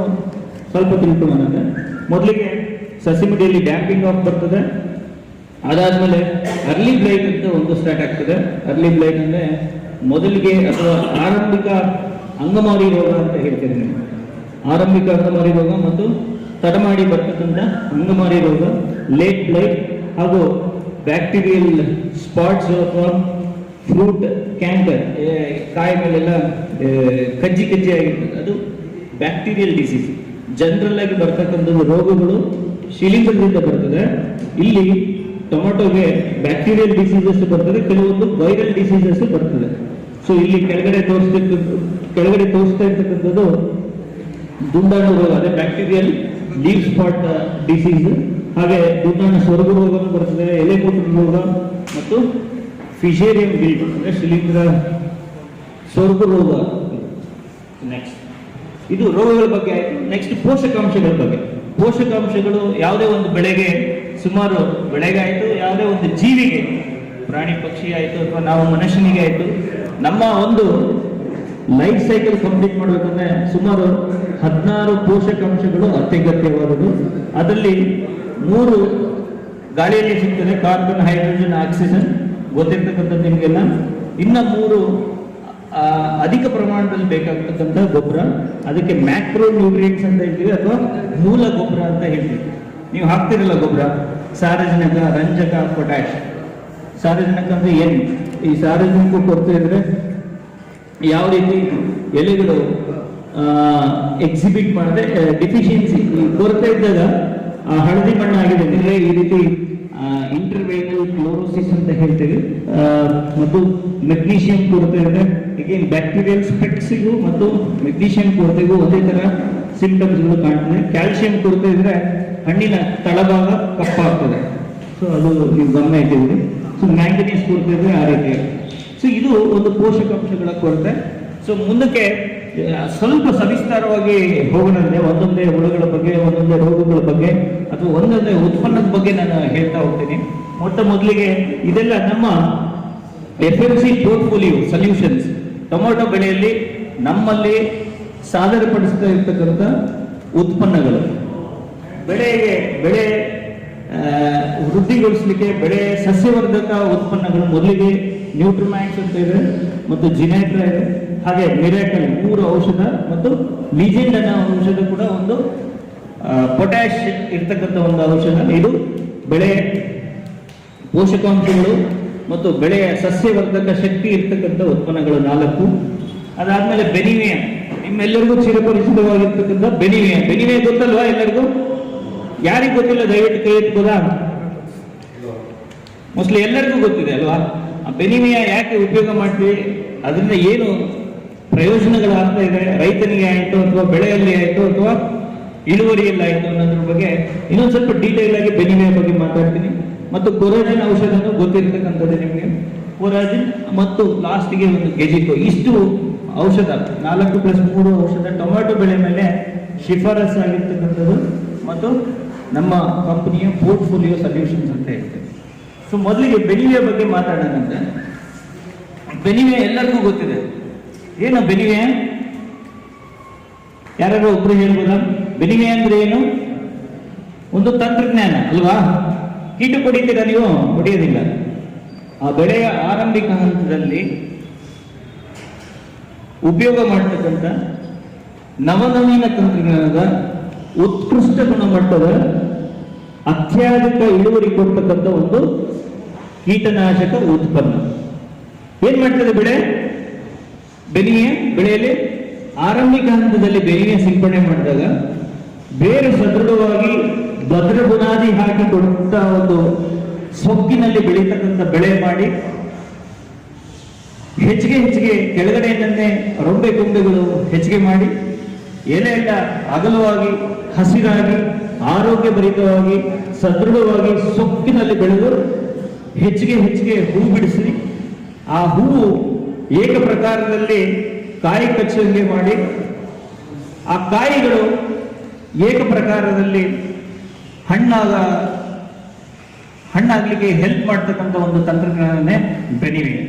ಸ್ವಲ್ಪ ತಿಳ್ಕೊಳ್ಳೋಣ. ಮೊದಲಿಗೆ ಸಸಿಮಿಡಿಯಲ್ಲಿ ಡ್ಯಾಂಪಿಂಗ್ ಆಫ್ ಬರ್ತದೆ. ಅದಾದ್ಮೇಲೆ ಅರ್ಲಿ ಬ್ಲೈಟ್ ಅಂತ ಒಂದು ಸ್ಟಾರ್ಟ್ ಆಗ್ತದೆ. ಅರ್ಲಿ ಬ್ಲೈಟ್ ಅಂದ್ರೆ ಮೊದಲಿಗೆ ಅಥವಾ ಆರಂಭಿಕ ಅಂಗಮಾರಿ ರೋಗ ಅಂತ ಹೇಳ್ತೇವೆ ನೀವು. ಆರಂಭಿಕ ಅಂಗಮಾರಿ ರೋಗ ಮತ್ತು ತಡಮಾಡಿ ಬರ್ತಕ್ಕಂಥ ಅಂಗಮಾರಿ ರೋಗ, ಲೇಟ್ ಬ್ಲೈಟ್, ಹಾಗೂ ಬ್ಯಾಕ್ಟೀರಿಯಲ್ ಸ್ಪಾಟ್ಸ್ ಅಥವಾ ಫ್ರೂಟ್ ಕ್ಯಾಂಕರ್, ಕಾಯಿ ಮೇಲೆಲ್ಲ ಕಜ್ಜಿ ಆಗಿರ್ತದೆ, ಅದು ಬ್ಯಾಕ್ಟೀರಿಯಲ್ ಡಿಸೀಸ್. ಜನರಲ್ ಆಗಿ ಬರ್ತಕ್ಕಂಥದ್ದು ರೋಗಗಳು ಶಿಲೀಂಧ್ರದಿಂದ ಬರ್ತದೆ. ಇಲ್ಲಿ ಟೊಮೆಟೊಗೆ ಬ್ಯಾಕ್ಟೀರಿಯಲ್ ಡಿಸೀಸಸ್ ಬರ್ತದೆ, ಕೆಲವೊಂದು ವೈರಲ್ ಡಿಸೀಸಸ್ ಬರ್ತದೆ. ಸೊ ಇಲ್ಲಿ ಕೆಳಗಡೆ ತೋರಿಸ್ತಾ ಇರ್ತಕ್ಕಂಥದ್ದು ದುಂಡಾಣು ರೋಗ, ಅದೇ ಬ್ಯಾಕ್ಟೀರಿಯಲ್ ಲೀವ್ ಸ್ಪಾಟ್ ಡಿಸೀಸ್. ಹಾಗೆ ದುಂಡಾಣು ಸ್ವರ್ಗ ರೋಗ ಬರ್ತದೆ, ಎಲೆಕೋಟು ರೋಗ ಮತ್ತು ಫಿಶೇರಿಯಂ ಗಿಲ್ಟ್ ಅಂದ್ರೆ ಶಿಲೀಂಧ್ರ ಸ್ವರ್ಗ ರೋಗ. ನೆಕ್ಸ್ಟ್ ಇದು ರೋಗಗಳ ಬಗ್ಗೆ ಆಯ್ತು. ನೆಕ್ಸ್ಟ್ ಪೋಷಕಾಂಶಗಳ ಬಗ್ಗೆ. ಪೋಷಕಾಂಶಗಳು ಯಾವುದೇ ಒಂದು ಬೆಳೆಗೆ, ಸುಮಾರು ಬೆಳೆಗೆ ಆಯ್ತು, ಯಾವುದೇ ಒಂದು ಜೀವಿಗೆ, ಪ್ರಾಣಿ ಪಕ್ಷಿ ಆಯ್ತು ಅಥವಾ ನಾವು ಮನುಷ್ಯನಿಗೆ ಆಯ್ತು, ನಮ್ಮ ಒಂದು ಲೈಫ್ ಸೈಕಲ್ ಕಂಪ್ಲೀಟ್ ಮಾಡಬೇಕಂದ್ರೆ ಸುಮಾರು 16 ಪೋಷಕಾಂಶಗಳು ಅತ್ಯಗತ್ಯವಾದದ್ದು. ಅದರಲ್ಲಿ 3 ಗಾಳಿಯಲ್ಲಿ ಸಿಗ್ತದೆ, ಕಾರ್ಬನ್, ಹೈಡ್ರೋಜನ್, ಆಕ್ಸಿಜನ್. ಗೊತ್ತಿರ್ತಕ್ಕಂಥದ್ದು ನಿಮಗೆಲ್ಲ. ಇನ್ನ 3 ಅಧಿಕ ಪ್ರಮಾಣದಲ್ಲಿ ಬೇಕಾಗ್ತಕ್ಕಂಥ ಗೊಬ್ಬರ, ಅದಕ್ಕೆ ಮ್ಯಾಕ್ರೋ ನ್ಯೂಟ್ರಿಯೆಂಟ್ಸ್ ಅಂತ ಹೇಳ್ತೀವಿ ಅಥವಾ ಮೂಲ ಗೊಬ್ಬರ ಅಂತ ಹೇಳ್ತೀವಿ. ನೀವು ಹಾಕ್ತಿರಲ್ಲ ಗೊಬ್ಬರ, ಸಾರಜನಕ, ರಂಜಕ, ಪೊಟ್ಯಾಶ್. ಸಾರಜನಕ ಅಂದ್ರೆ ಏನು? ಈ ಸಾರಜನಕ ಕೊರತೆ ಇದ್ರೆ ಯಾವ ರೀತಿ ಎಲೆಗಳು ಎಕ್ಸಿಬಿಟ್ ಮಾಡದೆ ಡೆಫಿಷಿಯನ್ಸಿ, ಕೊರತೆ ಇದ್ದಾಗ ಹಳದಿ ಮಣ್ಣಾಗಿದೆ ಅಂದ್ರೆ ಈ ರೀತಿ ಇಂಟರ್ವೇನಲ್ ಕ್ಲೋರೋಸಿಸ್ ಅಂತ ಹೇಳ್ತೀವಿ. ಮತ್ತು ಮೆಗ್ನೀಷಿಯಂ ಕೊರತೆ ಇದ್ರೆ ಈಗೇನು ಬ್ಯಾಕ್ಟೀರಿಯಲ್ ಸ್ಪೆಕ್ಸಿಗೂ ಮತ್ತು ಮೆಗ್ನೀಷಿಯಂ ಕೊರತೆಗೂ ಒಂದೇ ತರ ಸಿಂಪ್ಟಮ್ಸ್ಗಳು ಕಾಣ್ತದೆ. ಕ್ಯಾಲ್ಸಿಯಂ ಕೊರತೆ ಇದ್ರೆ ಹಣ್ಣಿನ ತಳಭಾಗ ಕಪ್ಪಾಗ್ತದೆ, ಸೊ ಅದು ನೀವು ಗಮನ ಇಟ್ಟಿದ್ದೀರಿ. ಸೊ ಮ್ಯಾಂಗನೀಸ್ ಕೊರತೆ ಇದ್ರೆ ಆ ರೀತಿ. ಸೊ ಇದು ಒಂದು ಪೋಷಕಾಂಶಗಳ ಕೊರತೆ. ಸೊ ಮುಂದಕ್ಕೆ ಸ್ವಲ್ಪ ಸವಿಸ್ತಾರವಾಗಿ ಹೋಗೋಣಂತೆ ಒಂದೊಂದೇ ಹುಳುಗಳ ಬಗ್ಗೆ, ಒಂದೊಂದೇ ರೋಗಗಳ ಬಗ್ಗೆ ಅಥವಾ ಒಂದೊಂದೇ ಉತ್ಪನ್ನದ ಬಗ್ಗೆ ನಾನು ಹೇಳ್ತಾ ಹೋಗ್ತೀನಿ. ಮೊದಲಿಗೆ ಇದೆಲ್ಲ ನಮ್ಮ FMC ಪೋರ್ಟ್ಫೋಲಿಯೋ ಸೊಲ್ಯೂಷನ್ಸ್. ಟೊಮೊಟೊ ಬೆಳೆಯಲ್ಲಿ ನಮ್ಮಲ್ಲಿ ಸಾದರಪಡಿಸ್ತಾ ಇರ್ತಕ್ಕಂಥ ಉತ್ಪನ್ನಗಳು, ಬೆಳೆ ವೃದ್ಧಿಗೊಳಿಸಲಿಕ್ಕೆ ಬೆಳೆ ಸಸ್ಯವರ್ಧಕ ಉತ್ಪನ್ನಗಳು. ಮೊದಲಿಗೆ ನ್ಯೂಟ್ರಿಮ್ಯಾಕ್ಸ್ ಅಂತ ಇದೆ ಮತ್ತು ಜಿನೆಟ್ರಾ ಇದೆ, ಹಾಗೆ ಮಿರಾಕಲ್ 3 ಔಷಧ ಮತ್ತು ಲಿಜೆಂಡ್ ಅನ್ನೋ ಔಷಧ ಕೂಡ ಒಂದು ಪೊಟ್ಯಾಶ್ ಇರ್ತಕ್ಕಂಥ ಒಂದು ಔಷಧ. ಇದು ಬೆಳೆ ಪೋಷಕಾಂಶಗಳು ಮತ್ತು ಬೆಳೆಯ ಸಸ್ಯವರ್ಧಕ ಶಕ್ತಿ ಇರ್ತಕ್ಕಂಥ ಉತ್ಪನ್ನಗಳು 4. ಅದಾದ್ಮೇಲೆ ಬೆನಿವಿಯಾ, ನಿಮ್ಮೆಲ್ಲರಿಗೂ ಚಿರಪರಿಚಿತವಾಗಿರ್ತಕ್ಕಂಥ ಬೆನಿವಿಯಾ ಗೊತ್ತಲ್ವಾ ಎಲ್ಲರಿಗೂ? ಯಾರಿಗೂ ಗೊತ್ತಿಲ್ಲ ದಯವಿಟ್ಟು ಕೈ ಎತ್ಬೋದಾ? ಮೋಸ್ಟ್ಲಿ ಎಲ್ಲರಿಗೂ ಗೊತ್ತಿದೆ ಅಲ್ವಾ? ಆ ಬೆನಿವಿಯಾ ಯಾಕೆ ಉಪಯೋಗ ಮಾಡ್ತೀವಿ, ಅದರಿಂದ ಏನು ಪ್ರಯೋಜನಗಳಾಗ್ತಾ ಇದೆ ರೈತನಿಗೆ ಆಯಿತು ಅಥವಾ ಬೆಳೆಯಲ್ಲಿ ಆಯಿತು ಅಥವಾ ಇಳುವರಿಯಲ್ಲಿ ಆಯಿತು ಅನ್ನೋದ್ರ ಬಗ್ಗೆ ಇನ್ನೊಂದು ಸ್ವಲ್ಪ ಡೀಟೇಲ್ ಆಗಿ ಬೆನಿವಿಯಾ ಬಗ್ಗೆ ಮಾತಾಡ್ತೀನಿ. ಮತ್ತು ಕೊರಾಜಿನ್ ಔಷಧನೂ ಗೊತ್ತಿರ್ತಕ್ಕಂಥದ್ದು ನಿಮಗೆ. ಕೊರಾಜಿನ್ ಮತ್ತು ಲಾಸ್ಟ್ಗೆ ಒಂದು ಗೆಜಿಕೋ, ಇಷ್ಟು ಔಷಧ 4+3 ಔಷಧ ಟೊಮ್ಯಾಟೊ ಬೆಳೆ ಮೇಲೆ ಶಿಫಾರಸ್ ಆಗಿರ್ತಕ್ಕಂಥದ್ದು ಮತ್ತು ನಮ್ಮ ಕಂಪನಿಯ ಪೋರ್ಟ್ಫೋಲಿಯೋ ಸೊಲ್ಯೂಷನ್ಸ್ ಅಂತ ಹೇಳ್ತೇವೆ. ಸೊ ಮೊದಲಿಗೆ ಬೆನಿವಿಯಾ ಬಗ್ಗೆ ಮಾತಾಡೋಣಂತೆ. ಬೆನಿವಿಯಾ ಎಲ್ಲರಿಗೂ ಗೊತ್ತಿದೆ. ಏನು ಬೆನಿವಿಯಾ? ಯಾರು ಒಬ್ರು ಹೇಳ್ಬೋದಾ? ಬೆನಿವಿಯಾ ಅಂದ್ರೆ ಏನು? ಒಂದು ತಂತ್ರಜ್ಞಾನ ಅಲ್ವಾ? ಕೀಟ ಹೊಡಿತೀರಾ ನೀವು? ಹೊಡೆಯೋದಿಲ್ಲ. ಆ ಬೆಳೆಯ ಆರಂಭಿಕ ಹಂತದಲ್ಲಿ ಉಪಯೋಗ ಮಾಡತಕ್ಕಂಥ ನವನವೀನ ತಂತ್ರಜ್ಞಾನದ ಉತ್ಕೃಷ್ಟ ಗುಣಮಟ್ಟದ ಅತ್ಯಾಧಿಕ ಇಳುವರಿ ಕೊಡ್ತಕ್ಕಂಥ ಒಂದು ಕೀಟನಾಶಕ ಉತ್ಪನ್ನ. ಏನ್ ಮಾಡ್ತದೆ ಬೆನಿವಿಯಾ? ಬೆಳೆಯಲ್ಲಿ ಆರಂಭಿಕ ಹಂತದಲ್ಲಿ ಬೆನಿವಿಯಾ ಸಿಂಪಡಣೆ ಮಾಡಿದಾಗ ಬೇರೆ ಸದೃಢವಾಗಿ ಭದ್ರ ಬುನಾದಿ ಹಾಕಿ ಕೊಡುತ್ತ ಒಂದು ಸೊಕ್ಕಿನಲ್ಲಿ ಬೆಳೀತಕ್ಕಂಥ ಬೆಳೆ ಮಾಡಿ ಹೆಚ್ಚಿಗೆ ಕೆಳಗಡೆಯನ್ನೇ ರೊಂಬೆ ಕೊಂಬೆಗಳು ಹೆಚ್ಚಿಗೆ ಮಾಡಿ ಎಲೆ ಎಲ್ಲ ಅಗಲವಾಗಿ ಹಸಿರಾಗಿ ಆರೋಗ್ಯಭರಿತವಾಗಿ ಸದೃಢವಾಗಿ ಸೊಕ್ಕಿನಲ್ಲಿ ಬೆಳೆದು ಹೆಚ್ಚಿಗೆ ಹೂ ಬಿಡಿಸಿ ಆ ಹೂವು ಏಕ ಪ್ರಕಾರದಲ್ಲಿ ಕಾಯಿ ಕಚ್ಚಂಗೆ ಮಾಡಿ ಆ ಕಾಯಿಗಳು ಏಕ ಪ್ರಕಾರದಲ್ಲಿ ಹಣ್ಣಾಗ್ಲಿಕ್ಕೆ ಹೆಲ್ಪ್ ಮಾಡ್ತಕ್ಕಂಥ ಒಂದು ತಂತ್ರಜ್ಞಾನನೇ ಬೆನಿವಿಯಾ.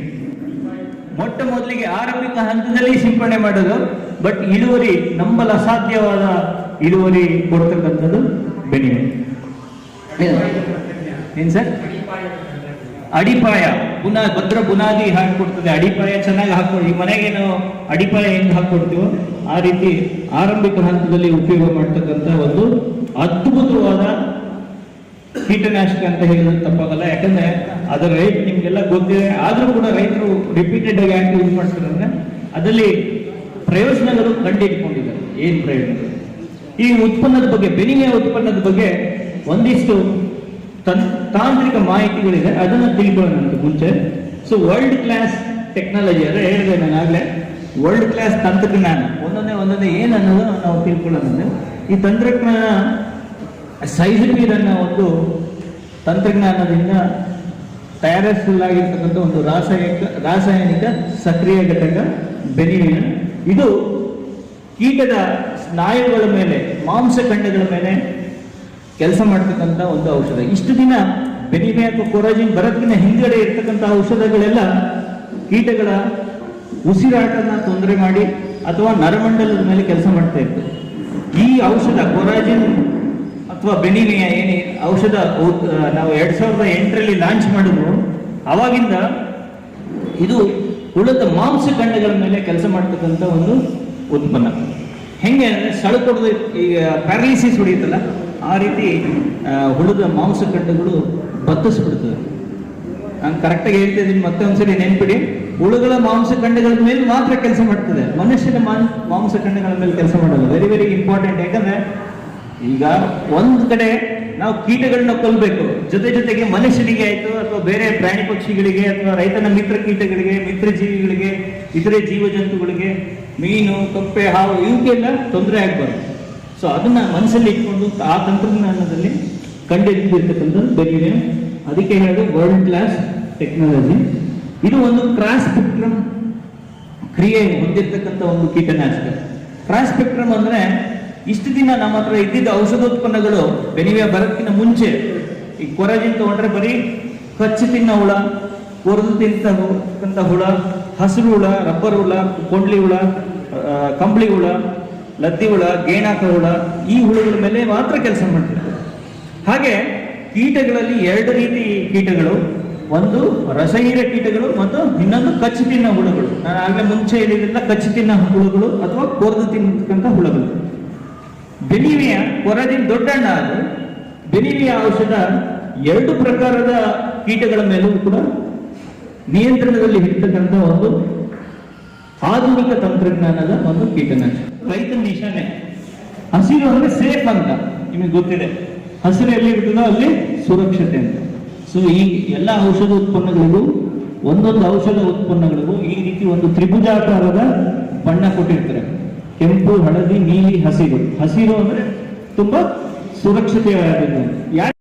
ಮೊದಲಿಗೆ ಆರಂಭಿಕ ಹಂತದಲ್ಲಿ ಸಿಂಪಡಣೆ ಮಾಡೋದು, ಬಟ್ ಇಳುವರಿ ನಂಬಲು ಅಸಾಧ್ಯವಾದ ಇಳುವರಿ ಕೊಡ್ತಕ್ಕಂಥದ್ದು ಬೆನಿವಿಯಾ. ಏನ್ ಸರ್? ಅಡಿಪಾಯ ಭದ್ರ ಬುನಾದಿ ಹಾಕಿಕೊಡ್ತದೆ. ಅಡಿಪಾಯ ಚೆನ್ನಾಗಿ ಹಾಕೊಡಿ. ಈ ಮನೆಗೆ ನಾವು ಅಡಿಪಾಯ ಹೆಂಗ್ ಹಾಕೊಡ್ತೀವೋ ಆ ರೀತಿ ಆರಂಭಿಕ ಹಂತದಲ್ಲಿ ಉಪಯೋಗ ಮಾಡ್ತಕ್ಕಂಥ ಒಂದು ಅದ್ಭುತವಾದ ಕೀಟನಾಶಕ ಅಂತ ಹೇಳಿದ್ರೆ ತಪ್ಪಾಗಲ್ಲ. ಯಾಕಂದ್ರೆ ಅದರ ರೇಟ್ ನಿಮ್ಗೆಲ್ಲ ಗೊತ್ತಿದೆ. ಆದ್ರೂ ಕೂಡ ರೈತರು ರಿಪೀಟೆಡ್ ಆಗಿ ಯಾಕೆ ಯೂಸ್ ಮಾಡ್ತಾರೆ ಅಂದ್ರೆ ಅದರಲ್ಲಿ ಪ್ರಯೋಜನಗಳು ಕಂಡಿಟ್ಕೊಂಡಿದ್ದಾರೆ. ಏನ್ ಪ್ರಯೋಜನಗಳು? ಈ ಉತ್ಪನ್ನದ ಬಗ್ಗೆ, ಬೆನಿವಿಯಾ ಉತ್ಪನ್ನದ ಬಗ್ಗೆ ಒಂದಿಷ್ಟು ತಾಂತ್ರಿಕ ಮಾಹಿತಿಗಳಿದೆ, ಅದನ್ನ ತಿಳ್ಕೊಳ್ಳೋಣ ಮುಂಚೆ. ಸೊ ವರ್ಲ್ಡ್ ಕ್ಲಾಸ್ ಟೆಕ್ನಾಲಜಿ ಅಂದ್ರೆ ಹೇಳಿದೆ ನಾನು ಆಗ್ಲೇ, ವರ್ಲ್ಡ್ ಕ್ಲಾಸ್ ತಂತ್ರಜ್ಞಾನ ಒಂದೊಂದೇ ಏನನ್ನೋದು ನಾವು ತಿಳ್ಕೊಳ್ಳೋಣ. ಈ ತಂತ್ರಜ್ಞಾನ ಸೈಜಪೀರ್ ಅನ್ನೋ ಒಂದು ತಂತ್ರಜ್ಞಾನದಿಂದ ತಯಾರಿಸಲಾಗಿರ್ತಕ್ಕಂಥ ಒಂದು ರಾಸಾಯನಿಕ ಸಕ್ರಿಯ ಘಟಕ ಬೆನಿವಿಯಾ. ಇದು ಕೀಟದ ಸ್ನಾಯುಗಳ ಮೇಲೆ, ಮಾಂಸಖಂಡಗಳ ಮೇಲೆ ಕೆಲಸ ಮಾಡ್ತಕ್ಕಂಥ ಒಂದು ಔಷಧ. ಇಷ್ಟು ದಿನ ಬೆನಿವಿಯಾ ಅಥವಾ ಕೊರಾಜಿನ್ ಬರೋದಕ್ಕಿಂತ ಹಿಂದ್ಗಡೆ ಇರ್ತಕ್ಕಂಥ ಔಷಧಗಳೆಲ್ಲ ಕೀಟಗಳ ಉಸಿರಾಟನ ತೊಂದರೆ ಮಾಡಿ ಅಥವಾ ನರಮಂಡಲದ ಮೇಲೆ ಕೆಲಸ ಮಾಡ್ತಾ ಇತ್ತು. ಈ ಔಷಧ ಕೊರಾಜಿನ್ ಅಥವಾ ಬೆನಿವಿಯಾ ಏನೇ ಔಷಧ ನಾವು 2008ರಲ್ಲಿ ಲಾಂಚ್ ಮಾಡಿದ್ರು, ಆವಾಗಿಂದ ಇದು ಹುಳದ ಮಾಂಸಖಂಡಗಳ ಮೇಲೆ ಕೆಲಸ ಮಾಡ್ತಕ್ಕಂಥ ಒಂದು ಉತ್ಪನ್ನ. ಹೆಂಗೆ ಅಂದರೆ ಸಳಕೊಡದು, ಈಗ ಪ್ಯಾರಲಿಸಿಸ್ ಹೊಡೆಯುತ್ತಲ್ಲ ಆ ರೀತಿ ಹುಳದ ಮಾಂಸಖಂಡಗಳು ಬತ್ತಿಸ್ಬಿಡ್ತದೆ. ನಾನು ಕರೆಕ್ಟಾಗಿ ಹೇಳ್ತಾ ಇದ್ದೀನಿ, ಮತ್ತೆ ಒಂದ್ಸರಿ ನೆನ್ಪಿಡಿ. ಹುಳುಗಳ ಮಾಂಸಖಂಡಗಳ ಮೇಲೆ ಮಾತ್ರ ಕೆಲಸ ಮಾಡ್ತದೆ, ಮನುಷ್ಯನ ಮಾಂಸಖಂಡಗಳ ಮೇಲೆ ಕೆಲಸ ಮಾಡಲ್ಲ. Very very important. ಯಾಕಂದ್ರೆ ಈಗ ಒಂದ್ ಕಡೆ ನಾವು ಕೀಟಗಳನ್ನ ಕೊಲ್ಲಬೇಕು, ಜೊತೆಗೆ ಮನುಷ್ಯರಿಗೆ ಆಯ್ತು ಅಥವಾ ಬೇರೆ ಪ್ರಾಣಿ ಪಕ್ಷಿಗಳಿಗೆ ಅಥವಾ ರೈತನ ಮಿತ್ರ ಕೀಟಗಳಿಗೆ, ಮಿತ್ರ ಜೀವಿಗಳಿಗೆ, ಇತರೆ ಜೀವಜಂತುಗಳಿಗೆ, ಮೀನು, ಕಪ್ಪೆ, ಹಾವು ಇವಕ್ಕೆಲ್ಲ ತೊಂದರೆ ಆಗ್ಬಾರ್ದು. ಸೊ ಅದನ್ನ ಮನಸ್ಸಲ್ಲಿ ಇಟ್ಕೊಂಡು ಆ ತಂತ್ರಜ್ಞಾನದಲ್ಲಿ ಕಂಡುಹಿಡಿದಿರ್ತಕ್ಕಂಥದ್ದು ಬೆನಿವಿಯ. ಅದಕ್ಕೆ ಹೇಳೋದು ವರ್ಲ್ಡ್ ಕ್ಲಾಸ್ ಟೆಕ್ನಾಲಜಿ. ಇದು ಒಂದು ಕ್ರಾಸ್ ಸ್ಪೆಕ್ಟ್ರಮ್ ಕ್ರಿಯೆ ಹೊಂದಿರತಕ್ಕಂಥ ಒಂದು ಕೀಟನಾಶಕ. ಕ್ರಾಸ್ ಸ್ಪೆಕ್ಟ್ರಮ್ ಅಂದ್ರೆ ಇಷ್ಟು ದಿನ ನಮ್ಮ ಹತ್ರ ಇದ್ದಿದ್ದ ಔಷಧೋತ್ಪನ್ನಗಳು ಬೆನಿವಿಯ ಬರೋದಕ್ಕಿಂತ ಮುಂಚೆ, ಈ ಕೊರಾಜಿನ್ ತಗೊಂಡ್ರೆ ಬರೀ ಕಚ್ಚು ತಿನ್ನ ಹುಳ, ಕೊರೆದು ತಿಂತಕ್ಕಂಥ ಹುಳ, ಹಸಿರು ಹುಳ, ರಬ್ಬರ್ ಹುಳ, ಕೊಂಡ್ಲಿ ಹುಳ, ಕಂಬಳಿ ಹುಳ, ಲದ್ದಿ ಹುಳ, ಗೇಣಾಕ ಹುಳ, ಈ ಹುಳುಗಳ ಮೇಲೆ ಮಾತ್ರ ಕೆಲಸ ಮಾಡ್ತಿತ್ತು. ಹಾಗೆ ಕೀಟಗಳಲ್ಲಿ ಎರಡು ರೀತಿ ಕೀಟಗಳು, ಒಂದು ರಸಹೀರ ಕೀಟಗಳು ಮತ್ತು ಇನ್ನೊಂದು ಕಚ್ಚು ತಿನ್ನ ಹುಳುಗಳು. ನಾನು ಆಗಲೇ ಮುಂಚೆ ಹೇಳಿದ್ರೆಲ್ಲ ಕಚ್ಚು ತಿನ್ನ ಹುಳುಗಳು ಅಥವಾ ಕೊರೆದು ತಿನ್ನತಕ್ಕಂಥ ಹುಳುಗಳು. ಬೆನಿವಿಯ ಕೊರಾಜಿನ್ ದೊಡ್ಡಣ್ಣ ಅದು. ಬೆನಿವಿಯ ಔಷಧ ಎರಡು ಪ್ರಕಾರದ ಕೀಟಗಳ ಮೇಲೂ ಕೂಡ ನಿಯಂತ್ರಣದಲ್ಲಿ ಇರ್ತಕ್ಕಂಥ ಒಂದು ಆಧುನಿಕ ತಂತ್ರಜ್ಞಾನದ ಒಂದು ಕೀಟನಾಶಕ. ರೈತನ ನಿಶಾನೆ ಹಸಿರು ಅಂದ್ರೆ ಸೇಫ್ ಅಂತ ನಿಮಗೆ ಗೊತ್ತಿದೆ. ಹಸಿರು ಎಲ್ಲಿ ಇರ್ತದೋ ಅಲ್ಲಿ ಸುರಕ್ಷತೆ ಅಂತ. ಸೊ ಈ ಎಲ್ಲ ಔಷಧ ಉತ್ಪನ್ನಗಳಿಗೂ, ಒಂದೊಂದು ಔಷಧ ಉತ್ಪನ್ನಗಳಿಗೂ ಈ ರೀತಿ ಒಂದು ತ್ರಿಭುಜಾಕಾರದ ಬಣ್ಣ ಕೊಟ್ಟಿರ್ತಾರೆ. ಕೆಂಪು, ಹಳದಿ, ನೀಲಿ, ಹಸಿರು. ಹಸಿರು ಅಂದ್ರೆ ತುಂಬಾ ಸುರಕ್ಷತೆಯಾಗಿದೆ. ಯಾಕೆ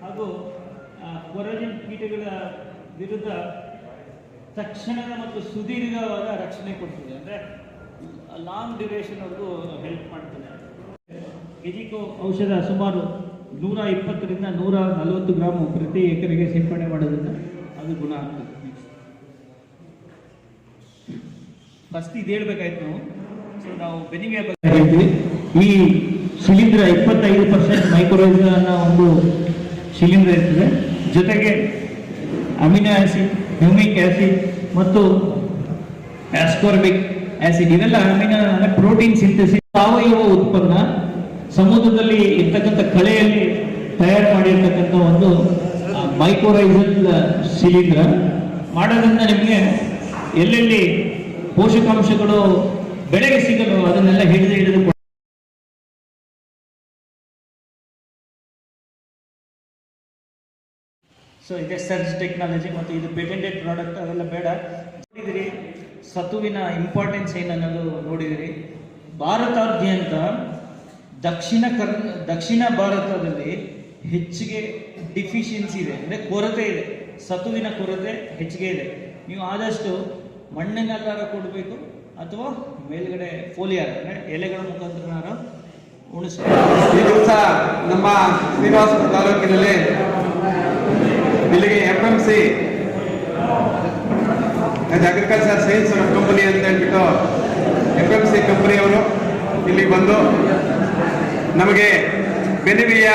ಹಾಗೂ ಕೊರಾಜಿನ್ ಕೀಟಗಳ ವಿರುದ್ಧ ತಕ್ಷಣದ ಮತ್ತು ಸುದೀರ್ಘವಾದ ರಕ್ಷಣೆ ಕೊಡ್ತದೆ. ಅಂದ್ರೆ ಲಾಂಗ್ ಡ್ಯೂರೇಷನ್ ಅವ್ರಿಗೂ ಹೆಲ್ಪ್ ಮಾಡ್ತದೆ. ಎಜಿಕೋ ಔಷಧ ಸುಮಾರು 120ರಿಂದ 140 ಗ್ರಾಂ ಪ್ರತಿ ಎಕರೆಗೆ ಸಿಂಪಡಣೆ ಮಾಡೋದ್ರಿಂದ ಅದು ಗುಣ ಆಗ್ತದೆ. ಫಸ್ಟ್ ಇದು ಹೇಳ್ಬೇಕಾಯ್ತು ನಾವು. ಸೊ ನಾವು ಬೆನಿವಿಯ ಬಗ್ಗೆ ಹೇಳ್ತೀವಿ. ಈ ಶಿಲೀಂಧ್ರ 25% ಮೈಕ್ರೋರೈಸಾ ಅನ್ನೋ ಒಂದು ಶಿಲೀಂಧ್ರ ಇರ್ತದೆ. ಜೊತೆಗೆ ಅಮಿನೋ ಆಸಿಡ್, ಹ್ಯೂಮಿಕ್ ಆಸಿಡ್ ಮತ್ತು ಆಸ್ಕಾರ್ಬಿಕ್ ಆಸಿಡ್, ಇವೆಲ್ಲ ಅಮಿನೋ ಅಂದ್ರೆ ಪ್ರೋಟೀನ್ ಸಿಂಥೆಸಿಸ್. ಸಾವಯವ ಉತ್ಪನ್ನ ಸಮುದ್ರದಲ್ಲಿ ಇರ್ತಕ್ಕಂಥ ಕಳೆಯಲ್ಲಿ ತಯಾರು ಮಾಡಿರ್ತಕ್ಕಂಥ ಒಂದು ಮೈಕ್ರೋರೈಸಲ್ ಶಿಲೀಂಧ್ರ ಮಾಡೋದ್ರಿಂದ ನಿಮಗೆ ಎಲ್ಲೆಲ್ಲಿ ಪೋಷಕಾಂಶಗಳು ಬೆಳೆಗೆ ಸಿಗಲು ಅದನ್ನೆಲ್ಲ ಹಿಡಿದು ಸೊ ಇದೆ ಸರ್ಚ್ ಟೆಕ್ನಾಲಜಿ ಮತ್ತು ಇದು ಪೇಟೆಂಟೆಡ್ ಪ್ರಾಡಕ್ಟ್. ಅವೆಲ್ಲ ಬೇಡ. ನೋಡಿದಿರಿ ಸತುವಿನ ಇಂಪಾರ್ಟೆನ್ಸ್ ಏನನ್ನೋದು ನೋಡಿದಿರಿ. ಭಾರತಾದ್ಯಂತ ದಕ್ಷಿಣ ಭಾರತದಲ್ಲಿ ಹೆಚ್ಚಿಗೆ ಡಿಫಿಷಿಯನ್ಸಿ ಇದೆ, ಅಂದರೆ ಕೊರತೆ ಇದೆ. ಸತುವಿನ ಕೊರತೆ ಹೆಚ್ಚಿಗೆ ಇದೆ. ನೀವು ಆದಷ್ಟು ಮಣ್ಣಿನಲ್ಲಾರ ಕೊಡಬೇಕು ಅಥವಾ ಮೇಲ್ಗಡೆ ಫೋಲಿಯಾರ್ ಅಂದರೆ ಎಲೆಗಳ ಮುಖಾಂತರ ಉಣಿಸ್ಬೇಕು. ಈ ದಿವಸ ನಮ್ಮ ಶ್ರೀನಿವಾಸಪುರ ತಾಲೂಕಿನಲ್ಲಿ ಇಲ್ಲಿಗೆ FMC ಅಗ್ರಿಕಲ್ಚರ್ ಸೈನ್ಸ್ ಕಂಪನಿ ಅಂತ ಹೇಳ್ಬಿಟ್ಟು FMC ಕಂಪನಿಯವರು ಇಲ್ಲಿಗೆ ಬಂದು ನಮಗೆ ಬೆನಿವಿಯ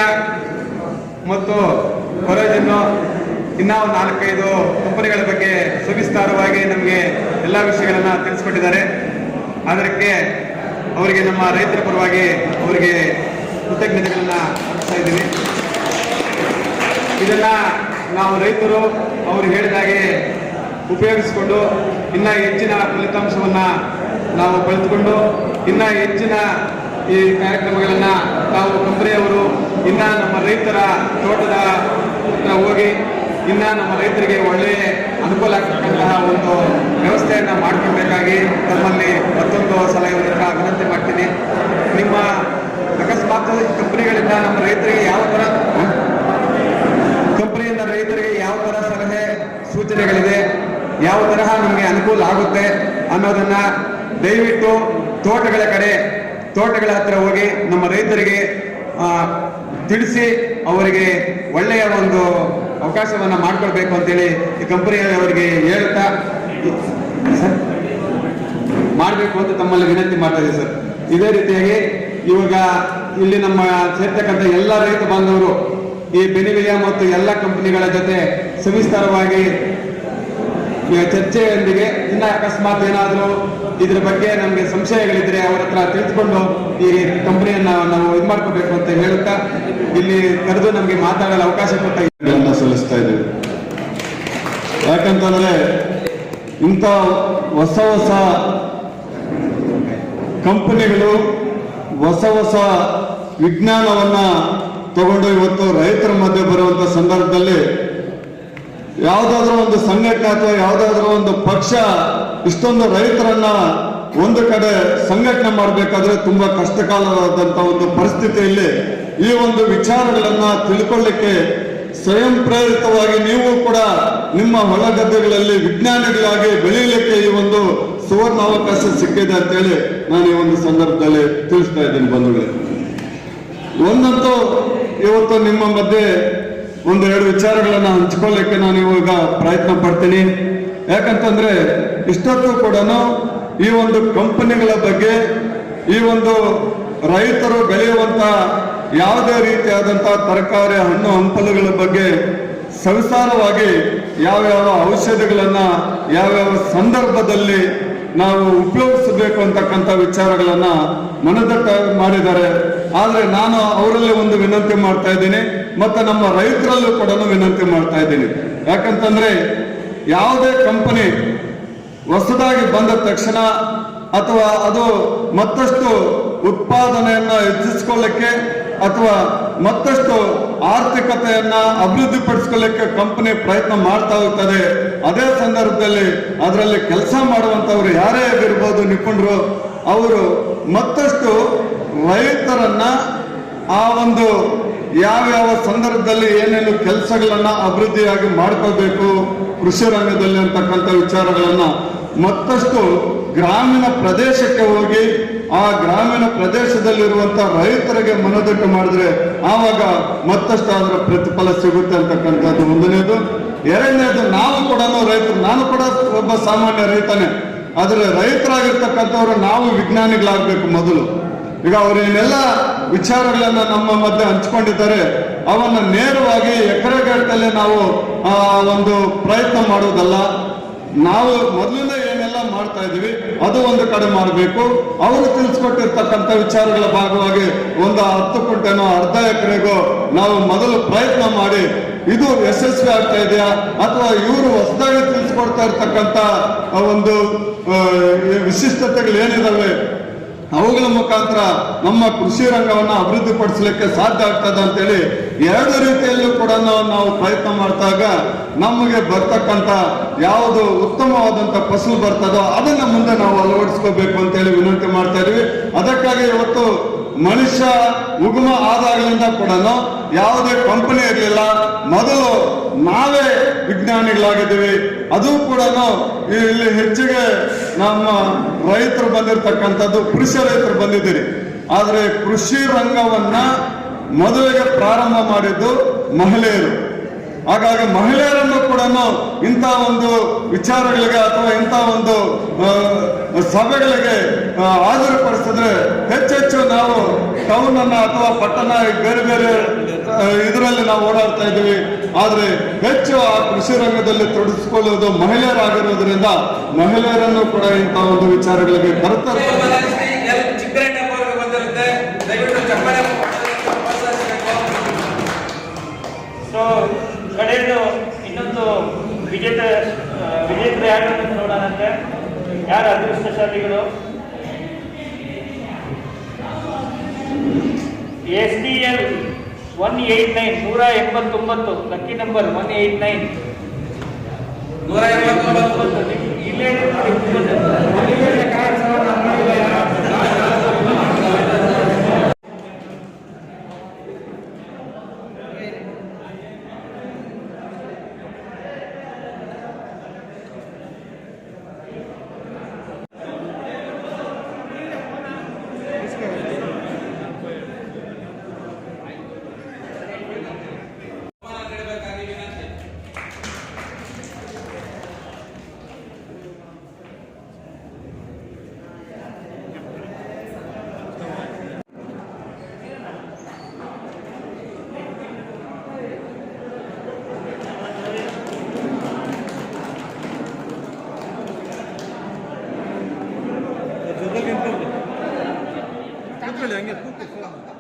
ಮತ್ತು ಕೊರಾಜಿನ್ನು ಇನ್ನೂ 4-5 ಕಂಪನಿಗಳ ಬಗ್ಗೆ ಸವಿಸ್ತಾರವಾಗಿ ನಮಗೆ ಎಲ್ಲ ವಿಷಯಗಳನ್ನು ತಿಳಿಸ್ಕೊಟ್ಟಿದ್ದಾರೆ. ಅದಕ್ಕೆ ಅವರಿಗೆ ನಮ್ಮ ರೈತರ ಪರವಾಗಿ ಅವರಿಗೆ ಕೃತಜ್ಞತೆಗಳನ್ನು ಅರ್ಪಿಸ್ತಾ ಇದ್ದೀವಿ. ಇದನ್ನ ನಾವು ರೈತರು ಅವರು ಹೇಳಿದಾಗೆ ಉಪಯೋಗಿಸಿಕೊಂಡು ಇನ್ನೂ ಹೆಚ್ಚಿನ ಫಲಿತಾಂಶವನ್ನು ನಾವು ಪಡೆದುಕೊಂಡು ಇನ್ನೂ ಹೆಚ್ಚಿನ ಈ ಕಾರ್ಯಕ್ರಮಗಳನ್ನು ತಾವು ಕಂಪನಿಯವರು ಇನ್ನೂ ನಮ್ಮ ರೈತರ ತೋಟದ ಹತ್ರ ಹೋಗಿ ಇನ್ನೂ ನಮ್ಮ ರೈತರಿಗೆ ಒಳ್ಳೆಯ ಅನುಕೂಲ ಆಗ್ತಕ್ಕಂತಹ ಒಂದು ವ್ಯವಸ್ಥೆಯನ್ನು ಮಾಡಿಕೊಡ್ಬೇಕಾಗಿ ತಮ್ಮಲ್ಲಿ ಮತ್ತೊಂದು ಸಲ ಇವರಿಂದ ವಿನಂತಿ ಮಾಡ್ತೀನಿ. ನಿಮ್ಮ ಅಕಸ್ಮಾತ್ ಕಂಪನಿಗಳಿಂದ ನಮ್ಮ ರೈತರಿಗೆ ಯಾವ ಥರ ಸಲಹೆ ಸೂಚನೆಗಳಿದೆ, ಯಾವ ತರಹ ನಿಮಗೆ ಅನುಕೂಲ ಆಗುತ್ತೆ ಅನ್ನೋದನ್ನ ದಯವಿಟ್ಟು ತೋಟಗಳ ಹತ್ರ ಹೋಗಿ ನಮ್ಮ ರೈತರಿಗೆ ತಿಳಿಸಿ ಅವರಿಗೆ ಒಳ್ಳೆಯ ಒಂದು ಅವಕಾಶವನ್ನು ಮಾಡಿಕೊಡ್ಬೇಕು ಅಂತೇಳಿ ಈ ಕಂಪನಿಯವರಿಗೆ ಹೇಳ್ತಾ ಮಾಡಬೇಕು ಅಂತ ತಮ್ಮಲ್ಲಿ ವಿನಂತಿ ಮಾಡ್ತಾ ಇದ್ದೀವಿ ಸರ್. ಇದೇ ರೀತಿಯಾಗಿ ಇವಾಗ ಇಲ್ಲಿ ನಮ್ಮ ಸೇರ್ತಕ್ಕಂಥ ಎಲ್ಲ ರೈತ ಬಾಂಧವರು ಈ ಬೆನಿವಿಯಾ ಮತ್ತು ಎಲ್ಲ ಕಂಪನಿಗಳ ಜೊತೆ ಸವಿಸ್ತಾರವಾಗಿ ಚರ್ಚೆಯೊಂದಿಗೆ ಇನ್ನ ಅಕಸ್ಮಾತ್ ಏನಾದರೂ ಇದ್ರ ಬಗ್ಗೆ ನಮಗೆ ಸಂಶಯಗಳಿದ್ರೆ ಅವರ ಹತ್ರ ತಿಳಿದುಕೊಂಡು ಈ ಕಂಪನಿಯನ್ನ ನಾವು ಇದು ಮಾಡ್ಕೋಬೇಕು ಅಂತ ಹೇಳುತ್ತಾ ಇಲ್ಲಿ ಕರೆದು ನಮಗೆ ಮಾತಾಡಲು ಅವಕಾಶ ಕೊಟ್ಟ ಸಲ್ಲಿಸ್ತಾ ಇದ್ದೀವಿ. ಯಾಕಂತಂದ್ರೆ ಇಂಥ ಹೊಸ ಹೊಸ ಕಂಪನಿಗಳು ಹೊಸ ವಿಜ್ಞಾನವನ್ನ ತಗೊಂಡು ಇವತ್ತು ರೈತರ ಮಧ್ಯೆ ಬರುವಂತ ಸಂದರ್ಭದಲ್ಲಿ ಯಾವುದಾದ್ರೂ ಒಂದು ಸಂಘಟನೆ ಅಥವಾ ಯಾವುದಾದ್ರೂ ಒಂದು ಪಕ್ಷ ಇಷ್ಟೊಂದು ರೈತರನ್ನ ಒಂದು ಕಡೆ ಸಂಘಟನೆ ಮಾಡಬೇಕಾದ್ರೆ ತುಂಬಾ ಕಷ್ಟಕಾಲವಾದಂತ ಒಂದು ಪರಿಸ್ಥಿತಿಯಲ್ಲಿ ಈ ಒಂದು ವಿಚಾರಗಳನ್ನ ತಿಳ್ಕೊಳ್ಳಿಕ್ಕೆ ಸ್ವಯಂ ಪ್ರೇರಿತವಾಗಿ ನೀವು ಕೂಡ ನಿಮ್ಮ ಹೊಲ ಗದ್ದೆಗಳಲ್ಲಿ ವಿಜ್ಞಾನಿಗಳಾಗಿ ಬೆಳೆಯಲಿಕ್ಕೆ ಈ ಒಂದು ಸುವರ್ಣ ಅವಕಾಶ ಸಿಕ್ಕಿದೆ ಅಂತೇಳಿ ನಾನು ಈ ಒಂದು ಸಂದರ್ಭದಲ್ಲಿ ತಿಳಿಸ್ತಾ ಇದ್ದೇನೆ ಬಂಧುಗಳೇ. ಒಂದಂತೂ ಇವತ್ತು ನಿಮ್ಮ ಮಧ್ಯೆ ಒಂದೆರಡು ವಿಚಾರಗಳನ್ನ ಹಂಚ್ಕೊಳ್ಳಿಕ್ಕೆ ನಾನು ಇವಾಗ ಪ್ರಯತ್ನ ಪಡ್ತೀನಿ. ಯಾಕಂತಂದ್ರೆ ಇಷ್ಟೊತ್ತು ಕೂಡ ಈ ಒಂದು ಕಂಪನಿಗಳ ಬಗ್ಗೆ, ಈ ಒಂದು ರೈತರು ಬೆಳೆಯುವಂತ ಯಾವುದೇ ರೀತಿಯಾದಂತಹ ತರಕಾರಿ ಹಣ್ಣು ಹಂಪಲುಗಳ ಬಗ್ಗೆ ಸವಿಸ್ತಾರವಾಗಿ ಯಾವ್ಯಾವ ಔಷಧಿಗಳನ್ನ ಯಾವ್ಯಾವ ಸಂದರ್ಭದಲ್ಲಿ ನಾವು ಉಪಯೋಗಿಸಬೇಕು ಅಂತಕ್ಕಂಥ ವಿಚಾರಗಳನ್ನ ಮನದಟ್ಟ ಮಾಡಿದ್ದಾರೆ. ಆದ್ರೆ ನಾನು ಅವರಲ್ಲಿ ಒಂದು ವಿನಂತಿ ಮಾಡ್ತಾ ಇದ್ದೀನಿ, ಮತ್ತೆ ನಮ್ಮ ರೈತರಲ್ಲೂ ಕೂಡ ವಿನಂತಿ ಮಾಡ್ತಾ ಇದ್ದೀನಿ. ಯಾಕಂತಂದ್ರೆ ಯಾವುದೇ ಕಂಪನಿ ಹೊಸದಾಗಿ ಬಂದ ತಕ್ಷಣ ಅಥವಾ ಅದು ಮತ್ತಷ್ಟು ಉತ್ಪಾದನೆಯನ್ನ ಹೆಚ್ಚಿಸಿಕೊಳ್ಳಕ್ಕೆ ಅಥವಾ ಮತ್ತಷ್ಟು ಆರ್ಥಿಕತೆಯನ್ನ ಅಭಿವೃದ್ಧಿಪಡಿಸಿಕೊಳ್ಳಕ್ಕೆ ಕಂಪನಿ ಪ್ರಯತ್ನ ಮಾಡ್ತಾ ಹೋಗ್ತದೆ. ಅದೇ ಸಂದರ್ಭದಲ್ಲಿ ಅದರಲ್ಲಿ ಕೆಲಸ ಮಾಡುವಂತವ್ರು ಯಾರೇ ಆಗಿರ್ಬೋದು, ನಿಪುಣರು, ಅವರು ಮತ್ತಷ್ಟು ರೈತರನ್ನ ಆ ಒಂದು ಯಾವ್ಯಾವ ಸಂದರ್ಭದಲ್ಲಿ ಏನೇನು ಕೆಲಸಗಳನ್ನ ಅಭಿವೃದ್ಧಿಯಾಗಿ ಮಾಡ್ಕೋಬೇಕು ಕೃಷಿ ರಂಗದಲ್ಲಿ ಅಂತಕ್ಕಂಥ ವಿಚಾರಗಳನ್ನ ಮತ್ತಷ್ಟು ಗ್ರಾಮೀಣ ಪ್ರದೇಶಕ್ಕೆ ಹೋಗಿ ಆ ಗ್ರಾಮೀಣ ಪ್ರದೇಶದಲ್ಲಿರುವಂತ ರೈತರಿಗೆ ಮನದಟ್ಟು ಮಾಡಿದ್ರೆ ಆವಾಗ ಮತ್ತಷ್ಟು ಅದರ ಪ್ರತಿಫಲ ಸಿಗುತ್ತೆ ಅಂತಕ್ಕಂಥದ್ದು ಒಂದನೇದು. ಎರಡನೇದು, ನಾವು ಕೂಡ ರೈತರು, ನಾನು ಕೂಡ ಒಬ್ಬ ಸಾಮಾನ್ಯ ರೈತನೇ, ಆದ್ರೆ ರೈತರಾಗಿರ್ತಕ್ಕಂಥವ್ರು ನಾವು ವಿಜ್ಞಾನಿಗಳಾಗಬೇಕು ಮೊದಲು. ಈಗ ಅವರೇನೆಲ್ಲ ವಿಚಾರಗಳನ್ನ ನಮ್ಮ ಮಧ್ಯೆ ಹಂಚ್ಕೊಂಡಿದ್ದಾರೆ, ಅವನ್ನ ನೇರವಾಗಿ ಎಕರೆಗಟ್ಟಲೆ ನಾವು ಒಂದು ಪ್ರಯತ್ನ ಮಾಡೋದಲ್ಲ. ನಾವು ಮೊದಲಿಂದ ಏನೆಲ್ಲ ಮಾಡ್ತಾ ಇದೀವಿ ಅದು ಒಂದು ಕಡೆ ಮಾಡಬೇಕು. ಅವರು ತಿಳಿಸ್ಕೊಟ್ಟಿರ್ತಕ್ಕಂಥ ವಿಚಾರಗಳ ಭಾಗವಾಗಿ ಒಂದು 10 ಕುಂಟೆನೋ ಅರ್ಧ ಎಕರೆಗೋ ನಾವು ಮೊದಲು ಪ್ರಯತ್ನ ಮಾಡಿ ಇದು ಯಶಸ್ವಿ ಆಗ್ತಾ ಇದೆಯಾ ಅಥವಾ ಇವರು ಹೊಸದಾಗಿ ತಿಳಿಸ್ಕೊಡ್ತಾ ಇರ್ತಕ್ಕಂಥ ಒಂದು ವಿಶಿಷ್ಟತೆಗಳು ಏನಿದಾವೆ ಅವುಗಳ ಮುಖಾಂತರ ನಮ್ಮ ಕೃಷಿ ರಂಗವನ್ನ ಅಭಿವೃದ್ಧಿಪಡಿಸಲಿಕ್ಕೆ ಸಾಧ್ಯ ಆಗ್ತದೆ ಅಂತೇಳಿ ಎರಡು ರೀತಿಯಲ್ಲೂ ಕೂಡ ನಾವು ಪ್ರಯತ್ನ ಮಾಡಿದಾಗ ನಮಗೆ ಬರ್ತಕ್ಕಂಥ ಯಾವುದು ಉತ್ತಮವಾದಂತ ಫಸಲು ಬರ್ತದೋ ಅದನ್ನ ಮುಂದೆ ನಾವು ಅಳವಡಿಸ್ಕೋಬೇಕು ಅಂತೇಳಿ ವಿನಂತಿ ಮಾಡ್ತಾ ಇದೀವಿ. ಅದಕ್ಕಾಗಿ ಇವತ್ತು ಮನುಷ್ಯ ಉಗಮ ಆದಾಗಲಿಂದ ಕೂಡ ಯಾವುದೇ ಕಂಪನಿ ಇರಲಿಲ್ಲ, ಮೊದಲು ನಾವೇ ವಿಜ್ಞಾನಿಗಳಾಗಿದ್ದೀವಿ. ಅದು ಕೂಡ ಇಲ್ಲಿ ಹೆಚ್ಚಿಗೆ ನಮ್ಮ ರೈತರು ಬಂದಿರತಕ್ಕಂಥದ್ದು ಪುರುಷ ರೈತರು ಬಂದಿದ್ದೀರಿ. ಆದ್ರೆ ಕೃಷಿ ರಂಗವನ್ನ ಮೊದಲಿಗೆ ಪ್ರಾರಂಭ ಮಾಡಿದ್ದು ಮಹಿಳೆಯರು. ಹಾಗಾಗಿ ಮಹಿಳೆಯರನ್ನು ಕೂಡ ಇಂಥ ಒಂದು ವಿಚಾರಗಳಿಗೆ ಅಥವಾ ಇಂಥ ಒಂದು ಸಭೆಗಳಿಗೆ ಹಾಜರುಪಡಿಸಿದ್ರೆ ಹೆಚ್ಚೆಚ್ಚು ನಾವು ಟೌನ್ ಅನ್ನ ಅಥವಾ ಪಟ್ಟಣ ಬೇರೆ ಬೇರೆ ಇದರಲ್ಲಿ ನಾವು ಓಡಾಡ್ತಾ ಇದ್ದೀವಿ. ಆದ್ರೆ ಹೆಚ್ಚು ಆ ಕೃಷಿ ರಂಗದಲ್ಲಿ ತೊಡಗಿಸಿಕೊಳ್ಳುವುದು ಮಹಿಳೆಯರಾಗಿರೋದ್ರಿಂದ ಮಹಿಳೆಯರನ್ನು ಕೂಡ ಇಂಥ ಒಂದು ವಿಚಾರಗಳಿಗೆ ಕರೆತಾರೆ. ಕಡೆಯದು ಇನ್ನೊಂದು ವಿಜೇತರು ಯಾರು ಅಂತ ನೋಡೋಣಂತೆ. ಯಾರು ಅದೃಷ್ಟಶಾಲಿಗಳು? SDL 189 189 ಲಕ್ಕಿ ನಂಬರ್ 189 ಇಲ್ಲೇ ಕೂತ್ಕೊಳ್ಳಿ ಹಂಗೆ ಕೂತ್ಕೊಳ್ಳಿ